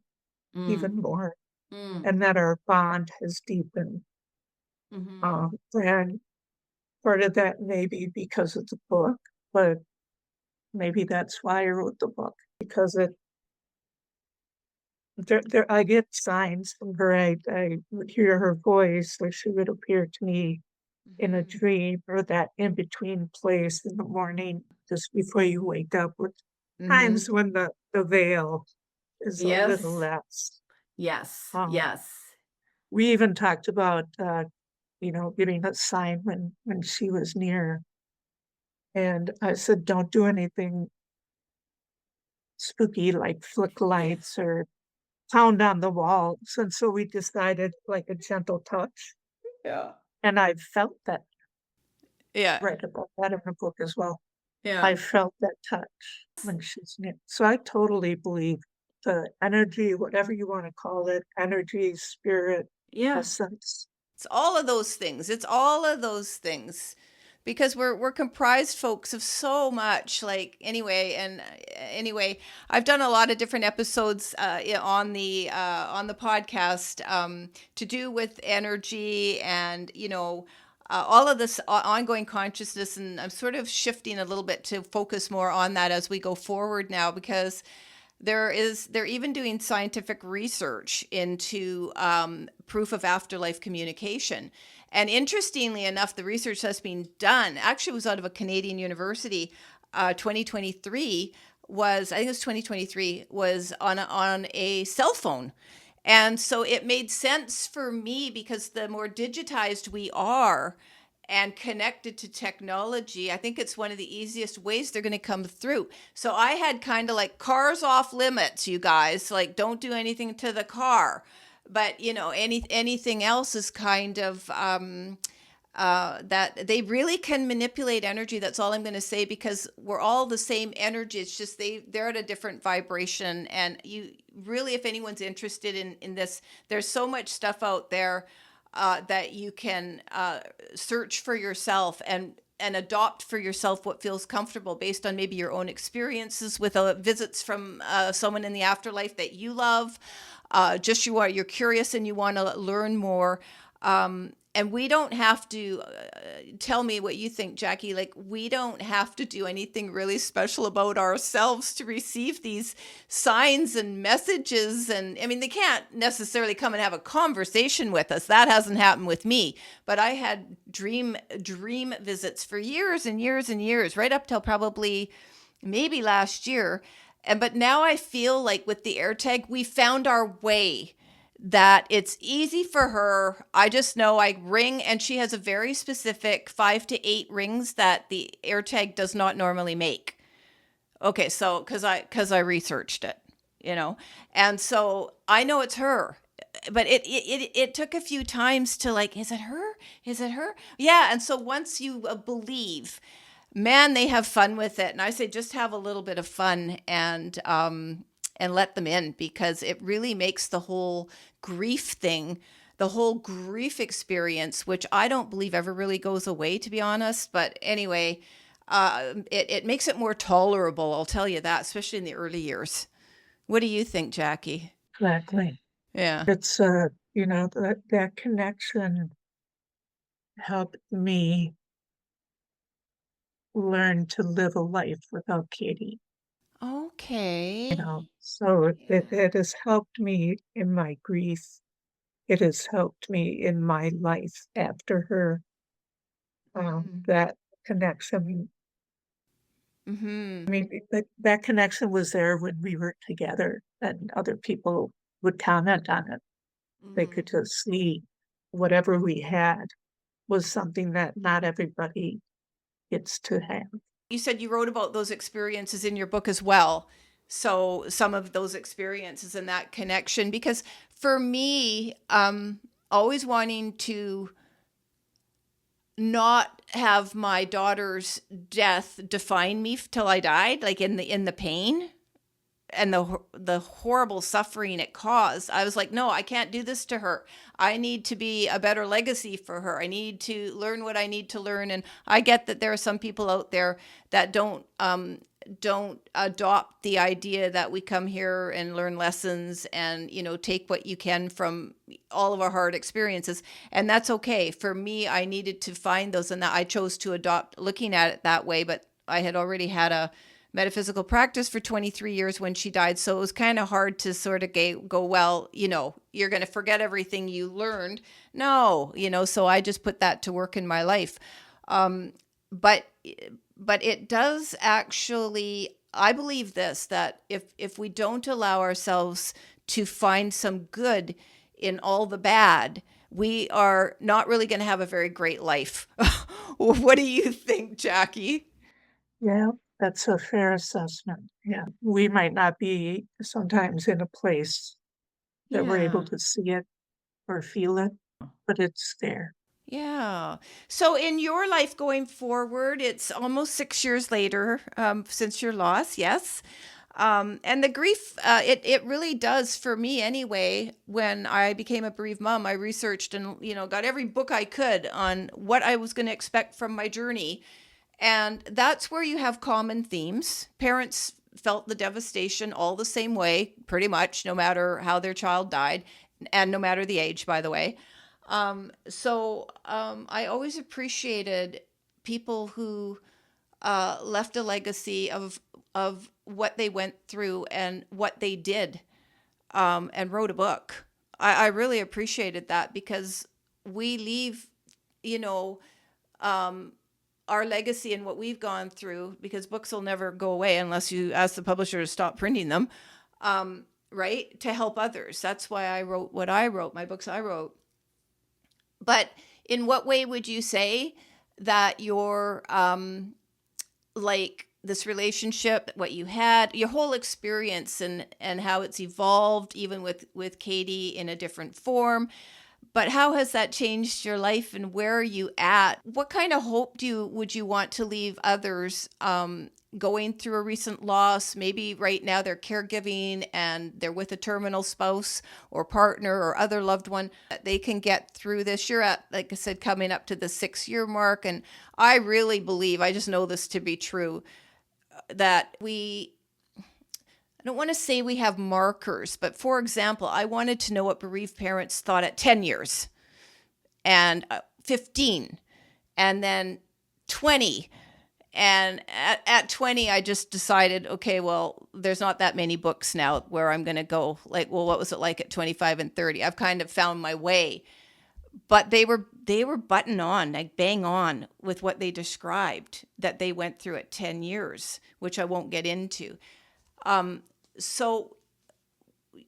even Mm. more, Mm. and that our bond has deepened. Mm-hmm. And part of that may be because of the book, but maybe that's why I wrote the book, because I get signs from her. I would hear her voice, or she would appear to me in a Mhm. dream, or that in between place in the morning, just before you wake up, with Mm-hmm. times when the veil is a little Yes. less. Yes. Um, Yes. we even talked about, getting a sign when she was near. And I said, don't do anything spooky like flick Yes. lights or pound on the walls. And so we decided like a gentle touch. Yeah. And I felt that, Yeah. read about that in the book as well. Yeah. I felt that touch when she's near. So I totally believe the energy, whatever you want to call it, energy, spirit, Yeah. essence. It's all of those things. It's all of those things. Because we're comprised folks of so much, like anyway, I've done a lot of different episodes on the podcast to do with energy and all of this ongoing consciousness, and I'm sort of shifting a little bit to focus more on that as we go forward now, because they're even doing scientific research into proof of afterlife communication. And interestingly enough, the research that's been done actually was out of a Canadian university. 2023 was, I think it was 2023, was on a cell phone. And so it made sense for me because the more digitized we are and connected to technology, I think it's one of the easiest ways they're going to come through. So I had kind of like cars off limits, you guys, like don't do anything to the car. But anything else is kind of that they really can manipulate energy. That's all I'm going to say, because we're all the same energy. It's just they're at a different vibration. And you really, if anyone's interested in this, there's so much stuff out there that you can search for yourself and adopt for yourself what feels comfortable based on maybe your own experiences with visits from someone in the afterlife that you love. Just you're curious and you want to learn more. And we don't have to tell me what you think, Jackie. Like, we don't have to do anything really special about ourselves to receive these signs and messages. And I mean, they can't necessarily come and have a conversation with us. That hasn't happened with me. But I had dream visits for years and years and years, right up till probably maybe last year. But now I feel like with the AirTag, we found our way, that it's easy for her. I just know I ring, and she has a very specific 5 to 8 rings that the AirTag does not normally make. Okay, so because I researched it, and so I know it's her. But it took a few times to, like, is it her? Is it her? Yeah, and so once you believe, man, they have fun with it. And I say just have a little bit of fun and let them in, because it really makes the whole grief thing, the whole grief experience, which I don't believe ever really goes away, to be honest. But anyway, it makes it more tolerable, I'll tell you that, especially in the early years. What do you think, Jackie? Exactly. Yeah. It's, that connection helped me learn to live a life without Katy. Okay. So Yeah. it has helped me in my grief. It has helped me in my life after her. that connection. Mm-hmm. I mean, that connection was there when we were together and other people would comment on it. They Mm-hmm. could just see whatever we had was something that not everybody gets to have. You said you wrote about those experiences in your book as well. So some of those experiences and that connection, because for me, always wanting to not have my daughter's death define me till I died, like in the pain and the horrible suffering it caused. I was like, no, I can't do this to her. I need to be a better legacy for her. I need to learn what I need to learn. And I get that there are some people out there that don't adopt the idea that we come here and learn lessons and take what you can from all of our hard experiences, and that's okay. For me, I needed to find those, and that I chose to adopt looking at it that way. But I had already had a metaphysical practice for 23 years when she died. So it was kind of hard to sort of go, well, you're going to forget everything you learned. No, so I just put that to work in my life. But it does actually, I believe this, that if we don't allow ourselves to find some good in all the bad, we are not really going to have a very great life. What do you think, Jackie? Yeah, that's a fair assessment. Yeah, we might not be sometimes in a place that we're able Yeah. to see it or feel it, but it's there. Yeah. So in your life going forward, it's almost 6 years later since your loss, yes. And the grief, it really does for me anyway. When I became a bereaved mom, I researched and got every book I could on what I was going to expect from my journey, and that's where you have common themes. Parents felt the devastation all the same way, pretty much, no matter how their child died, and no matter the age, by the way. I always appreciated people who left a legacy of what they went through and what they did, and wrote a book. I really appreciated that, because we leave, you know, um, our legacy and what we've gone through, because books will never go away unless you ask the publisher to stop printing them, right? To help others. That's why I wrote what I wrote, my books I wrote. But in what way would you say that your like this relationship, what you had, your whole experience, and how it's evolved, even with Katy in a different form, but how has that changed your life, and where are you at? What kind of hope would you want to leave others going through a recent loss? Maybe right now they're caregiving and they're with a terminal spouse or partner or other loved one, that they can get through this. You're at, like I said, coming up to the 6 year mark. And I really believe, I just know this to be true, that I don't want to say we have markers, but for example, I wanted to know what bereaved parents thought at 10 years and 15 and then 20. And at 20, I just decided, okay, well, there's not that many books now where I'm going to go like, well, what was it like at 25 and 30? I've kind of found my way. But they were button on, like bang on with what they described that they went through at 10 years, which I won't get into. So,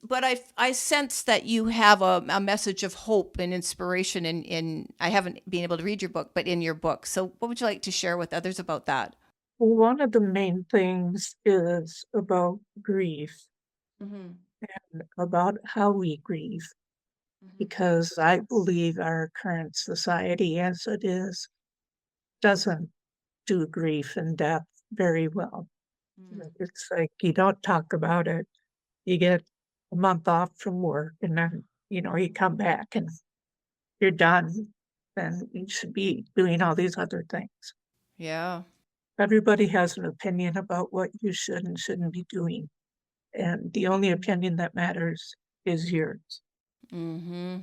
but I sense that you have a message of hope and inspiration in, I haven't been able to read your book, but in your book. So what would you like to share with others about that? Well, one of the main things is about grief Mm-hmm. and about how we grieve, because I believe our current society as it is doesn't do grief and death very well. Mm-hmm. It's like you don't talk about it. You get a month off from work and then, you come back and you're done. Then you should be doing all these other things. Yeah. Everybody has an opinion about what you should and shouldn't be doing. And the only opinion that matters is yours. Mm-hmm.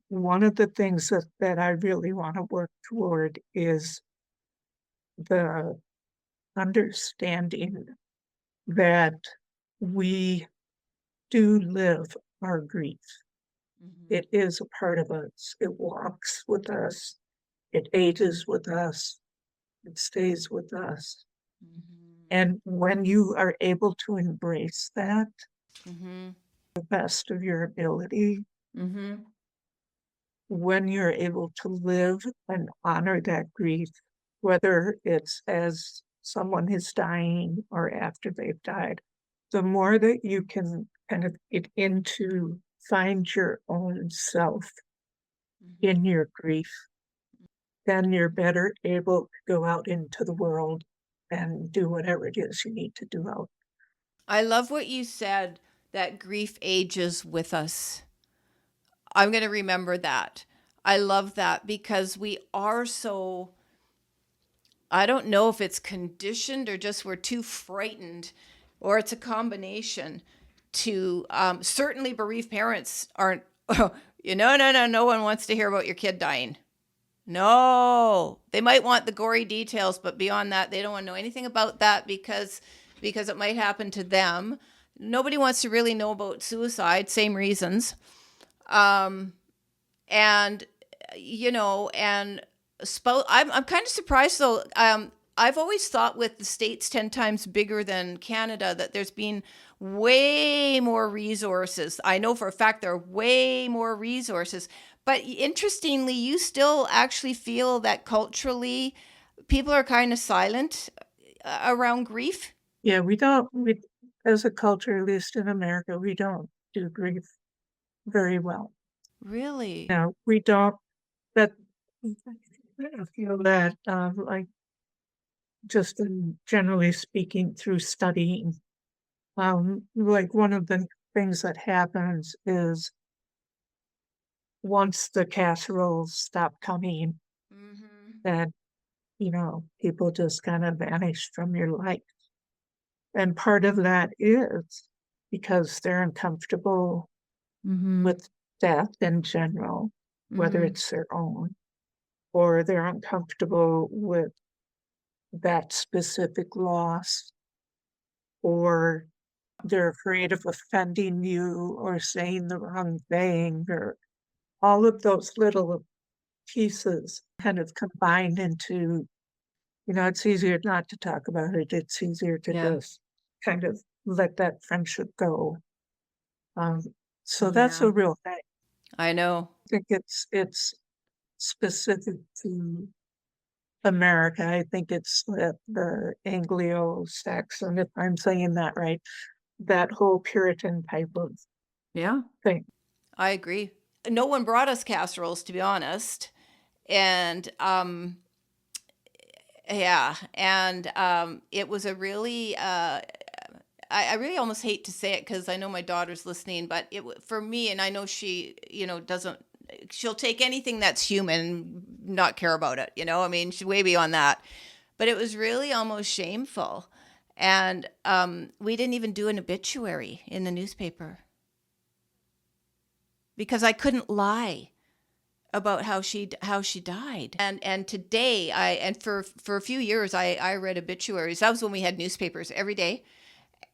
One of the things that I really want to work toward is the understanding that we do live our grief. Mm-hmm. It is a part of us. It walks with us. It ages with us. It stays with us. And when you are able to embrace that, the best of your ability, when you're able to live and honor that grief, whether it's as someone is dying or after they've died, the more that you can kind of get into find your own self in your grief, then you're better able to go out into the world and do whatever it is you need to do out. I love what you said, that grief ages with us. I'm going to remember that. I love that because we are so, I don't know if it's conditioned or just we're too frightened, or it's a combination to, certainly bereaved parents aren't, no one wants to hear about your kid dying. No, they might want the gory details, but beyond that, they don't want to know anything about that because it might happen to them. Nobody wants to really know about suicide, same reasons. And I'm kind of surprised though. I've always thought with the States 10 times bigger than Canada that there's been way more resources. I know for a fact there are way more resources. But interestingly, you still actually feel that culturally people are kind of silent around grief? Yeah, as a culture, at least in America, we don't do grief very well. Really? No, we don't. That I feel that, like, just generally speaking, through studying, like one of the things that happens is once the casseroles stop coming, that people just kind of vanish from your life, and part of that is because they're uncomfortable with death in general, whether it's their own, or they're uncomfortable with that specific loss, or they're afraid of offending you or saying the wrong thing, or all of those little pieces kind of combined into, it's easier not to talk about it. It's easier to Yeah. just kind of let that friendship go. So that's a real thing. I know. I think it's specific to America. I think it's the Anglo-Saxon, if I'm saying that right, that whole Puritan type of Yeah. thing. I agree. No one brought us casseroles, to be honest. And it was a really, I really almost hate to say it because I know my daughter's listening, but for me, and I know she, she'll take anything that's human and not care about it. I mean, she's way beyond that. But it was really almost shameful. And we didn't even do an obituary in the newspaper because I couldn't lie about how she died. And today for a few years I read obituaries. That was when we had newspapers every day,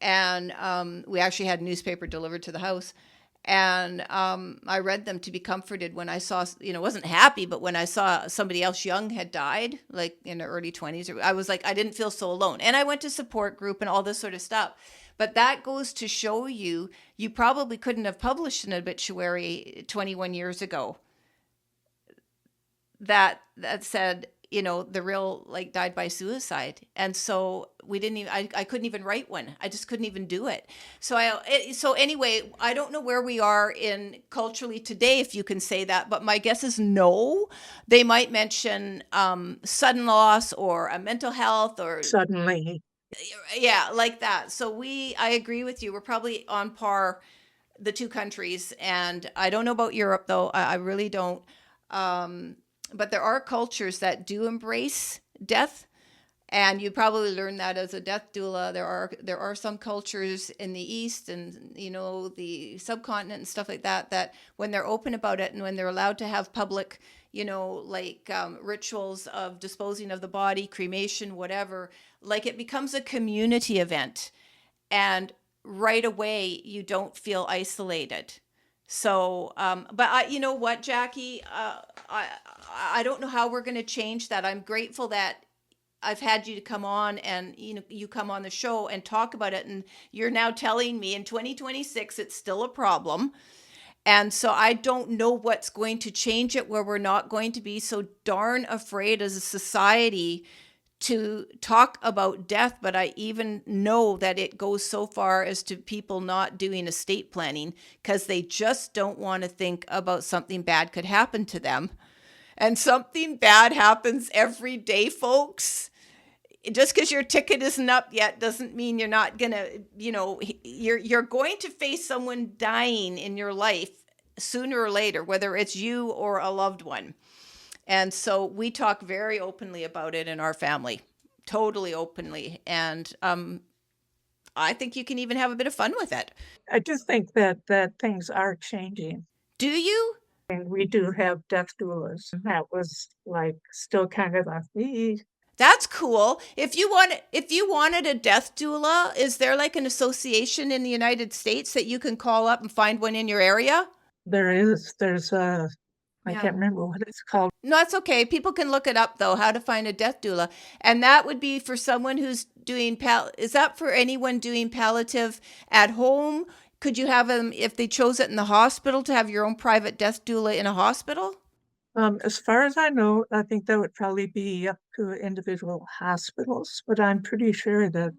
and we actually had newspaper delivered to the house. And I read them to be comforted when I saw, wasn't happy, but when I saw somebody else young had died, like in their early 20s, I was like, I didn't feel so alone. And I went to support group and all this sort of stuff. But that goes to show you probably couldn't have published an obituary 21 years ago that said, the real died by suicide. And so we didn't even, I couldn't even write one. I just couldn't even do it. So anyway, I don't know where we are in culturally today, if you can say that, but my guess is no. They might mention sudden loss or a mental health or Suddenly. Yeah, like that. So I agree with you. We're probably on par, the two countries. And I don't know about Europe though. I really don't. But there are cultures that do embrace death, and you probably learned that as a death doula. There are some cultures in the East and the subcontinent and stuff like that that when they're open about it and when they're allowed to have public rituals of disposing of the body, cremation, whatever, it becomes a community event, and right away you don't feel isolated. So, but you know what, Jackie, I don't know how we're going to change that. I'm grateful that I've had you to come on, and you come on the show and talk about it, and you're now telling me in 2026 it's still a problem. And so I don't know what's going to change it, where we're not going to be so darn afraid as a society to talk about death. But I even know that it goes so far as to people not doing estate planning because they just don't want to think about something bad could happen to them. And something bad happens every day, folks. Just because your ticket isn't up yet doesn't mean you're not gonna, you're going to face someone dying in your life sooner or later, whether it's you or a loved one. And so we talk very openly about it in our family, totally openly. And I think you can even have a bit of fun with it. I do think that things are changing. Do you? And we do have death doulas. And that was like still kind of a That's cool. If you wanted a death doula, is there like an association in the United States that you can call up and find one in your area? there's a I Yeah. can't remember what it's called. No, that's okay. People can look it up though, how to find a death doula. And that would be for someone who's doing is that for anyone doing palliative at home? Could you have them, if they chose it in the hospital, to have your own private death doula in a hospital? As far as I know, I think that would probably be up to individual hospitals, but I'm pretty sure that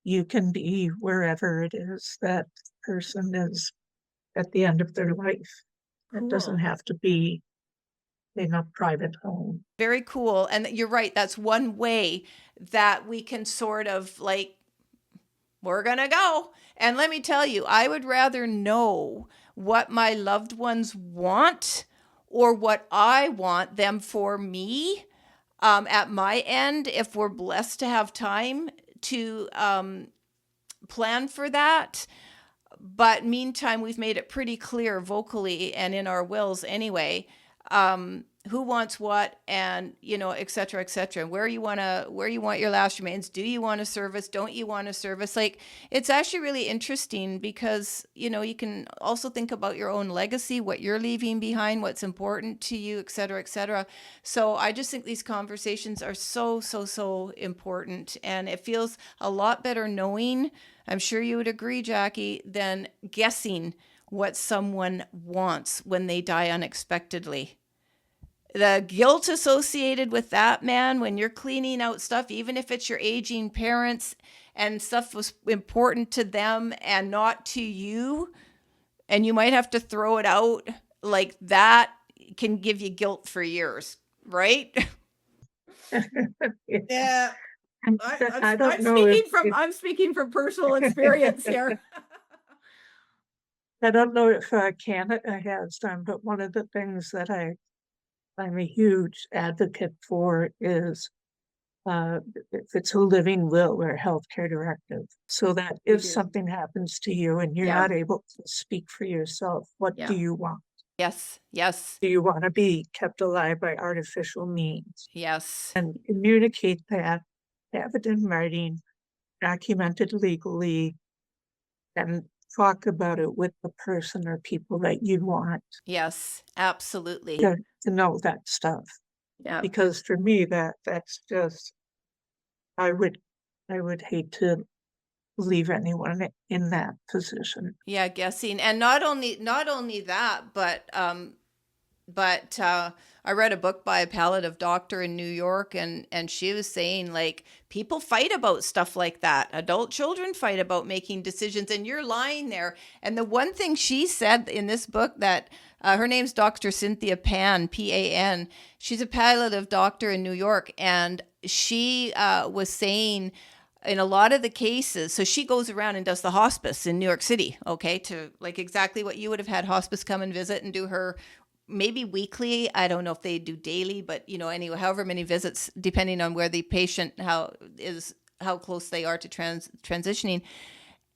you can be wherever it is that person is at the end of their life. It doesn't Cool. have to be in a private home. Very cool. And you're right. That's one way that we can sort of like, we're going to go. And let me tell you, I would rather know what my loved ones want or what I want them for me at my end, if we're blessed to have time to plan for that. But meantime, we've made it pretty clear vocally and in our wills anyway, who wants what, and et cetera, et cetera. Where you want your last remains. Do you want a service? Don't you want a service? Like, it's actually really interesting because you can also think about your own legacy, what you're leaving behind, what's important to you, et cetera, et cetera. So I just think these conversations are so important, and it feels a lot better knowing, I'm sure you would agree, Jackie, than guessing what someone wants when they die unexpectedly. The guilt associated with that, man, when you're cleaning out stuff, even if it's your aging parents and stuff was important to them and not to you, and you might have to throw it out, like that can give you guilt for years, right? Yeah. I don't know if I'm speaking from personal experience here. I don't know if Canada has them, but one of the things that I'm a huge advocate for is if it's a living will or healthcare directive, so that if do. something happens to you and you're Yeah. not able to speak for yourself, what Yeah. do you want? Yes. Do you want to be kept alive by artificial means? Yes. And communicate that, have it in writing, documented legally, and talk about it with the person or people that you want Yes, absolutely. to know that stuff. Yeah. Because for me, that's just, I would hate to leave anyone in that position. Yeah, guessing. And not only that, but I read a book by a palliative doctor in New York, and she was saying, like, people fight about stuff like that. Adult children fight about making decisions, and you're lying there. And the one thing she said in this book, that her name's Dr. Cynthia Pan, Pan. She's a palliative doctor in New York, and she was saying, in a lot of the cases, so she goes around and does the hospice in New York City, okay, to like exactly what you would have had hospice come and visit and do her maybe weekly. I don't know if they do daily, but anyway, however many visits, depending on where the patient, how close they are to transitioning.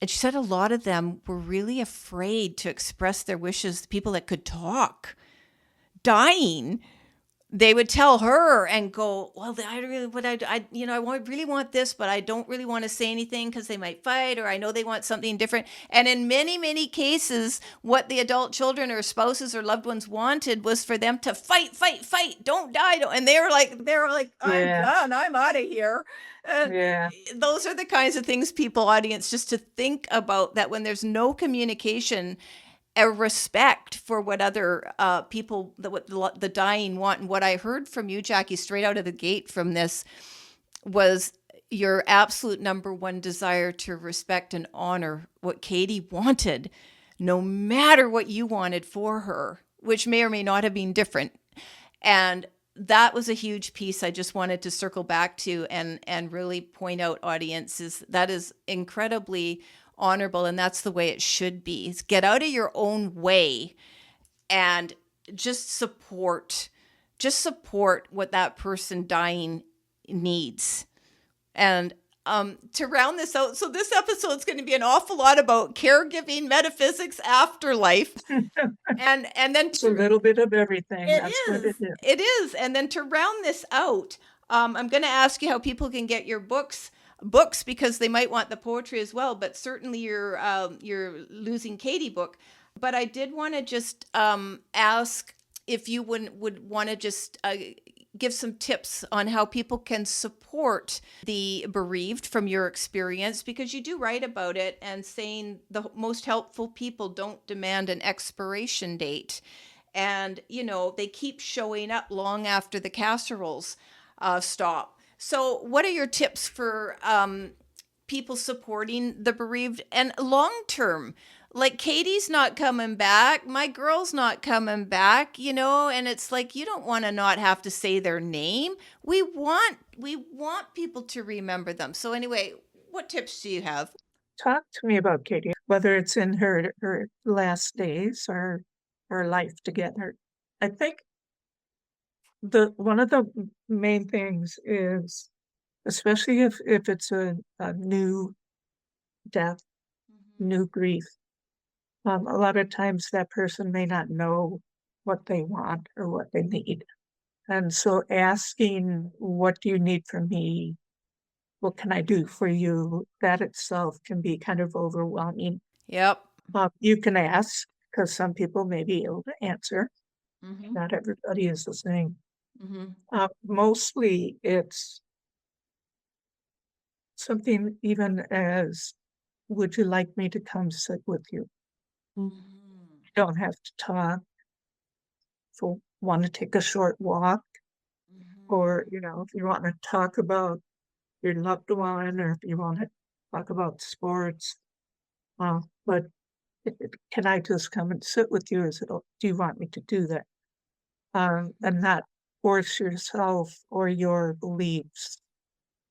And she said a lot of them were really afraid to express their wishes to people that could talk. Dying, they would tell her and go, well, I really, but really want this, but I don't really want to say anything because they might fight, or I know they want something different. And in many, many cases, what the adult children or spouses or loved ones wanted was for them to fight, don't die. Don't. And they were like, I'm Yeah. done. I'm out of here. Yeah. those are the kinds of things, people, audience, just to think about, that when there's no communication, a respect for what other people, what the dying want. And what I heard from you, Jackie, straight out of the gate from this was your absolute number one desire to respect and honor what Katy wanted, no matter what you wanted for her, which may or may not have been different. And that was a huge piece I just wanted to circle back to and really point out, audiences, that is incredibly honorable, and that's the way it should be. Is get out of your own way and just support what that person dying needs. And to round this out, so this episode is going to be an awful lot about caregiving, metaphysics, afterlife, and then It's a little bit of everything. It That's what it is. is. it is. And then to round this out, I'm going to ask you how people can get your books, because they might want the poetry as well, but certainly your Losing Katy book. But I did want to just ask if you would want to just give some tips on how people can support the bereaved from your experience, because you do write about it and saying the most helpful people don't demand an expiration date. And, they keep showing up long after the casseroles stop. So what are your tips for people supporting the bereaved and long term? Like, Katy's not coming back. My girl's not coming back, and it's like, you don't want to not have to say their name. We want people to remember them. So anyway, what tips do you have? Talk to me about Katy, whether it's in her last days or her life together. I think one of the main things is, especially if it's a new death, new grief, a lot of times that person may not know what they want or what they need. And so asking, what do you need from me? What can I do for you? That itself can be kind of overwhelming. Yep. You can ask, because some people may be able to answer. Mm-hmm. Not everybody is the same. Mm-hmm. Mostly it's something even as, would you like me to come sit with you? You don't have to talk. So want to take a short walk, or, if you want to talk about your loved one, or if you want to talk about sports, but can I just come and sit with you? Do you want me to do that? And not force yourself or your beliefs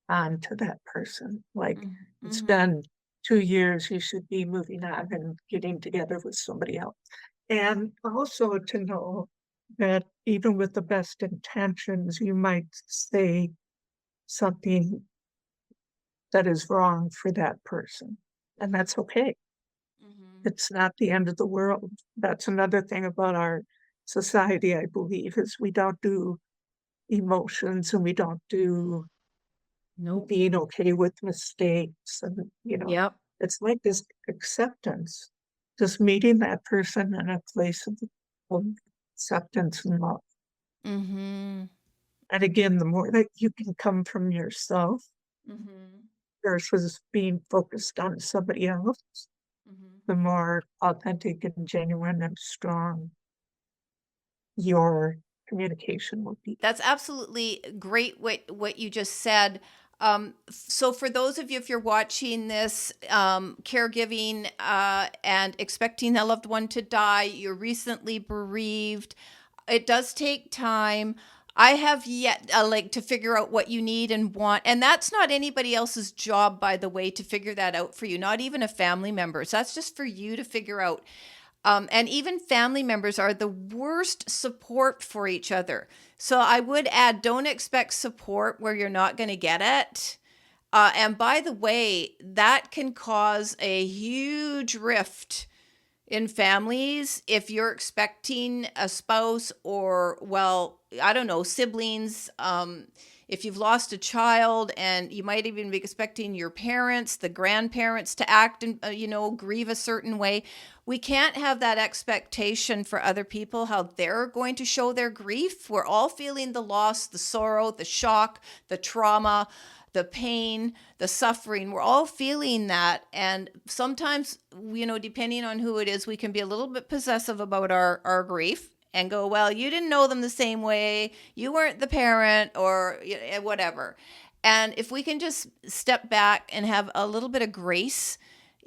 onto that person. Like, it's been 2 years, you should be moving on and getting together with somebody else. And also to know that even with the best intentions, you might say something that is wrong for that person. And that's okay. It's not the end of the world. That's another thing about our society, I believe, is we don't do emotions, and we don't do Nope. being okay with mistakes. And, Yep. it's like this acceptance, just meeting that person in a place of acceptance and love. Mm-hmm. And again, the more that you can come from yourself Mm-hmm. versus being focused on somebody else, the more authentic and genuine and strong your communication will be. That's absolutely great what you just said. So for those of you, if you're watching this, caregiving and expecting a loved one to die, you're recently bereaved, it does take time. I have yet to figure out what you need and want. And that's not anybody else's job, by the way, to figure that out for you, not even a family member. So that's just for you to figure out. And even family members are the worst support for each other. So I would add, don't expect support where you're not going to get it. And by the way, that can cause a huge rift In families, if you're expecting a spouse or, well, I don't know, siblings, if you've lost a child and you might even be expecting your parents, the grandparents to act and, grieve a certain way, we can't have that expectation for other people, how they're going to show their grief. We're all feeling the loss, the sorrow, the shock, the trauma, the pain, the suffering. We're all feeling that. And sometimes, depending on who it is, we can be a little bit possessive about our grief and go, well, you didn't know them the same way. You weren't the parent or whatever. And if we can just step back and have a little bit of grace,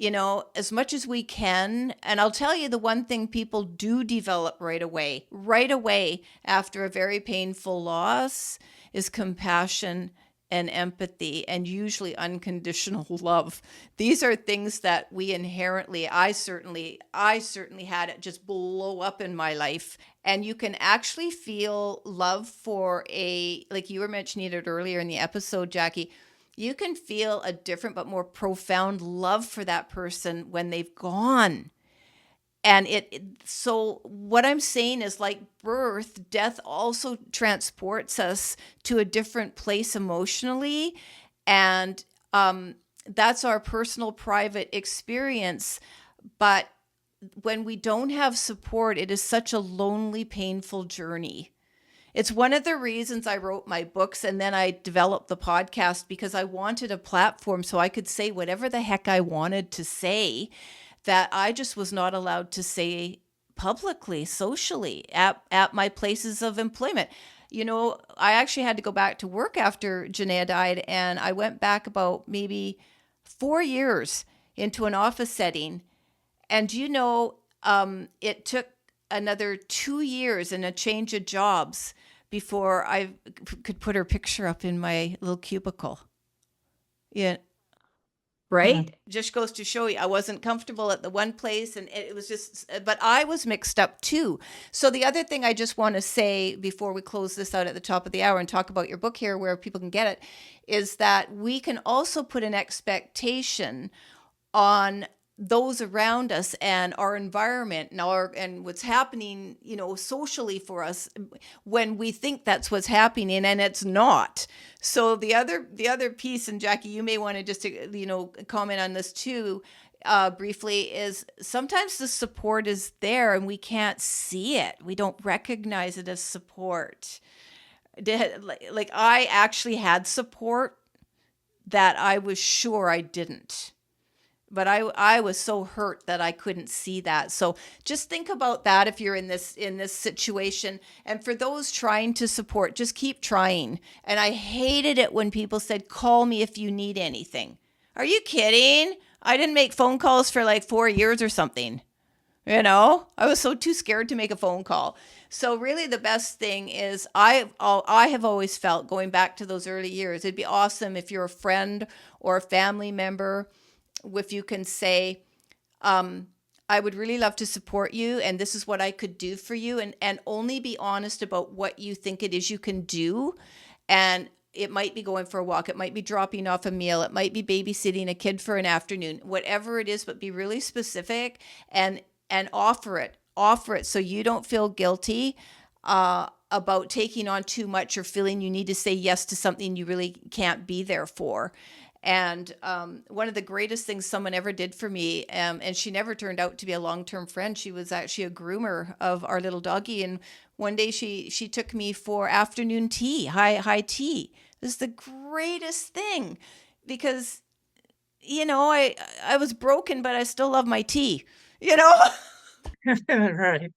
as much as we can. And I'll tell you the one thing people do develop right away after a very painful loss is compassion and empathy, and usually unconditional love. These are things that we inherently, I certainly had it just blow up in my life. And you can actually feel love for like you were mentioning it earlier in the episode, Jackie, you can feel a different but more profound love for that person when they've gone. And so what I'm saying is, like birth, death also transports us to a different place emotionally. And that's our personal, private experience. But when we don't have support, it is such a lonely, painful journey. It's one of the reasons I wrote my books and then I developed the podcast, because I wanted a platform so I could say whatever the heck I wanted to say that I just was not allowed to say publicly, socially, at my places of employment. I actually had to go back to work after Janaea died, and I went back about maybe 4 years into an office setting. And it took another 2 years and a change of jobs before I could put her picture up in my little cubicle. Yeah. Right? Just goes to show you, I wasn't comfortable at the one place, and it was just, but I was mixed up too. So the other thing I just want to say before we close this out at the top of the hour and talk about your book here, where people can get it, is that we can also put an expectation on those around us and our environment and what's happening, socially for us, when we think that's what's happening and it's not. So the other piece, and Jackie, you may want to just, comment on this too, briefly, is sometimes the support is there and we can't see it. We don't recognize it as support. Like I actually had support that I was sure I didn't. But I was so hurt that I couldn't see that. So just think about that if you're in this situation. And for those trying to support, just keep trying. And I hated it when people said, call me if you need anything. Are you kidding? I didn't make phone calls for like 4 years or something. I was so too scared to make a phone call. So really the best thing is I have always felt, going back to those early years, it'd be awesome if you're a friend or a family member, if you can say, I would really love to support you, and this is what I could do for you, and only be honest about what you think it is you can do. And it might be going for a walk, it might be dropping off a meal, it might be babysitting a kid for an afternoon, whatever it is, but be really specific and offer it so you don't feel guilty about taking on too much or feeling you need to say yes to something you really can't be there for. And one of the greatest things someone ever did for me, and she never turned out to be a long-term friend. She was actually a groomer of our little doggy. And one day she took me for afternoon tea, high tea. It was the greatest thing because, I was broken, but I still love my tea, Right.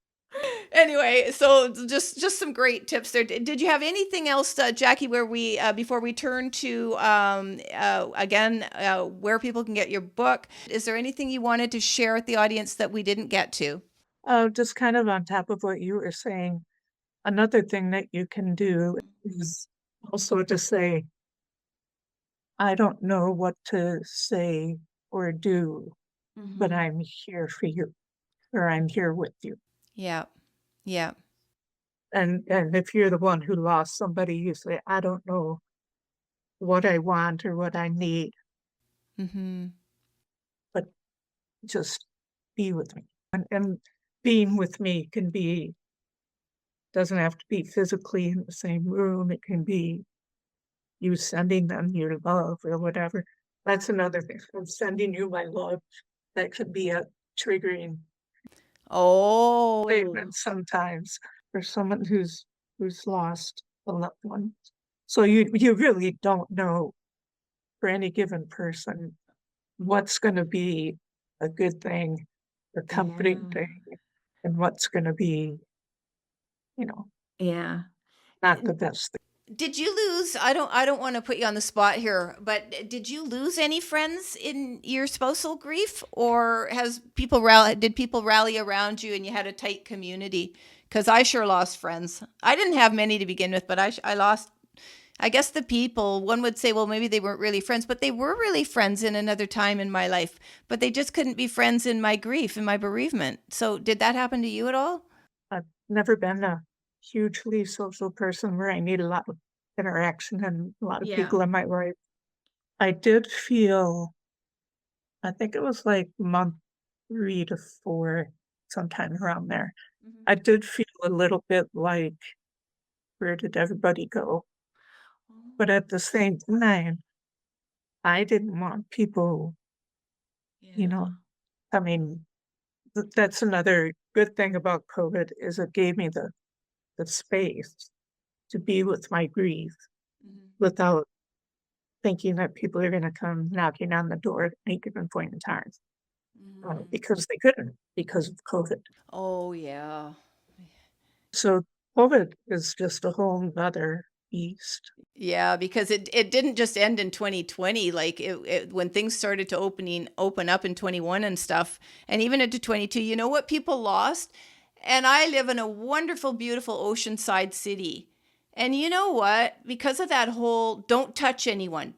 Anyway, so just some great tips there. Did you have anything else, Jackie, where we before we turn to again where people can get your book? Is there anything you wanted to share with the audience that we didn't get to? Just kind of on top of what you were saying, another thing that you can do is also to say, I don't know what to say or do, but I'm here for you, or I'm here with you. Yeah, yeah. And if you're the one who lost somebody, you say, I don't know what I want or what I need, Mm-hmm. but just be with me. And being with me doesn't have to be physically in the same room. It can be you sending them your love or whatever. That's another thing. I'm sending you my love. That could be a triggering Oh, statement sometimes for someone who's lost a loved one. So you really don't know for any given person what's going to be a good thing, a comforting Yeah. thing, and what's going to be, you know, Yeah. not the best thing. did you lose? I don't want to put you on the spot here, but did you lose any friends in your spousal grief, or did people rally around you and you had a tight community? Because I sure lost friends. I didn't have many to begin with, but I lost. I guess the people, one would say, well, maybe they weren't really friends, but they were really friends in another time in my life. But they just couldn't be friends in my grief, in my bereavement. So did that happen to you at all? I've never been a hugely social person where I need a lot of interaction and a lot of Yeah. people in my life. I did feel, I think it was like month 3 to 4, sometime around there. Mhm. I did feel a little bit like, where did everybody go? But at the same time, I didn't want people, you know, Yeah. I mean, that's another good thing about COVID is it gave me the space to be with my grief Mhm. without thinking that people are going to come knocking on the door at any given point in time, Mhm. because they couldn't because of COVID. Oh, yeah. So COVID is just a whole other beast. Yeah, because it didn't just end in 2020. Like when things started to open up in 21 and stuff, and even into 22. You know what people lost? And I live in a wonderful, beautiful oceanside city. And you know what? Because of that whole don't touch anyone,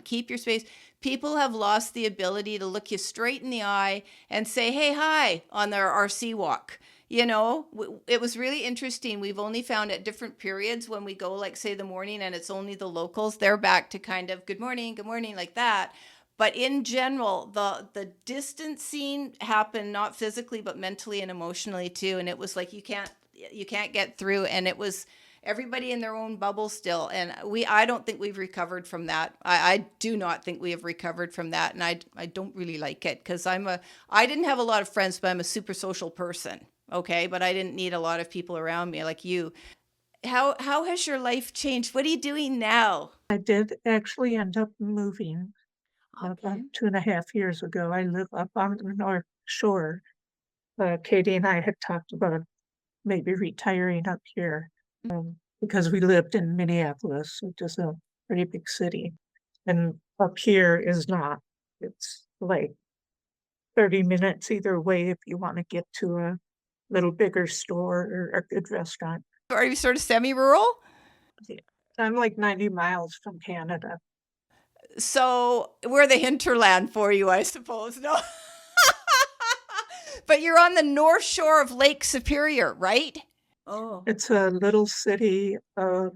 keep your space. People have lost the ability to look you straight in the eye and say, "Hey, hi," on their RC walk. It was really interesting. We've only found at different periods when we go, like, say, the morning and it's only the locals, they're back to kind of good morning, like that. But in general, the distancing happened not physically, but mentally and emotionally too. And it was like you can't get through. And it was everybody in their own bubble still. And I don't think we've recovered from that. I do not think we have recovered from that. And I don't really like it because I didn't have a lot of friends, but I'm a super social person. Okay. But I didn't need a lot of people around me like you. How has your life changed? What are you doing now? I did actually end up moving about Okay. 2.5 years ago. I live up on the North Shore. Katie and I had talked about maybe retiring up here, because we lived in Minneapolis, which is a pretty big city. And up here is not. It's like 30 minutes either way if you want to get to a little bigger store or a good restaurant. Are you sort of semi-rural? Yeah. I'm like 90 miles from Canada. So we're the hinterland for you, I suppose. No. But you're on the north shore of Lake Superior, right? Oh. It's a little city of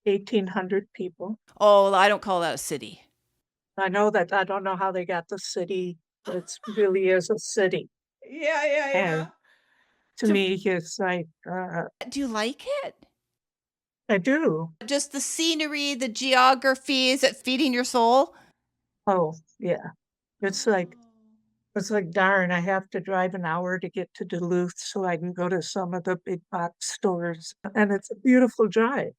1,800 people. Oh, I don't call that a city. I know that I don't know how they got the city, but it really is a city. Yeah, yeah, yeah. And to So, me, it's like, do you like it? I do. Just the scenery, the geography, is it feeding your soul? Oh, yeah. It's like, it's like, darn, I have to drive an hour to get to Duluth so I can go to some of the big box stores. And it's a beautiful drive,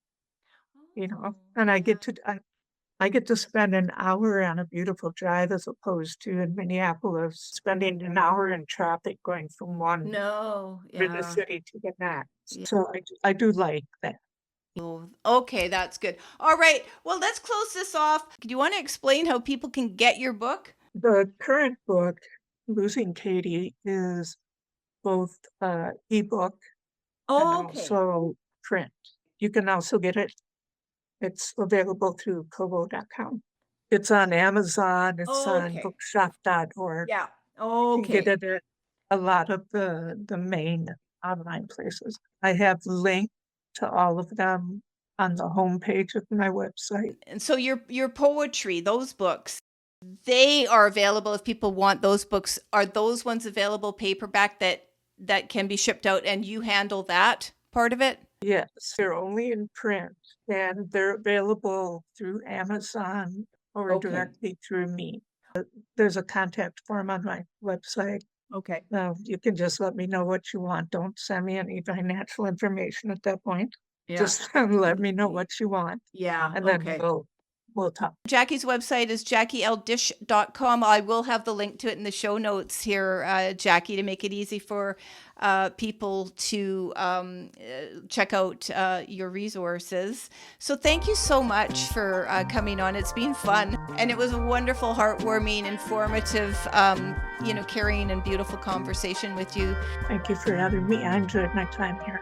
Oh, and yeah. I get to spend an hour on a beautiful drive as opposed to in Minneapolis, spending an hour in traffic going from one No. part of the Yeah. city to the Yeah. next. So I do like that. Oh, okay, that's good. All right. Well, let's close this off. Do you want to explain how people can get your book? The current book, Losing Katy, is both ebook and Oh, okay. also print. You can also get it. It's available through kobo.com. It's on Amazon. It's Oh, on okay. bookshop.org. Yeah. You can get Okay. it at a lot of the main online places. I have linked to all of them on the homepage of my website. And so your poetry, those books, They are available if people want those books. Are those ones available paperback that can be shipped out, and you handle that part of it? Yes, they're only in print, and they're available through Amazon or Okay. directly through me. There's a contact form on my website. Okay. You can just let me know what you want. Don't send me any financial information at that point. Yeah. Just let me know what you want, Yeah. and then Okay. we'll talk. Jackie's website is JackieLDisch.com. I will have the link to it in the show notes here, Jackie, to make it easy for people to check out your resources. So thank you so much for coming on. It's been fun. And it was a wonderful, heartwarming, informative, caring and beautiful conversation with you. Thank you for having me. I enjoyed my time here.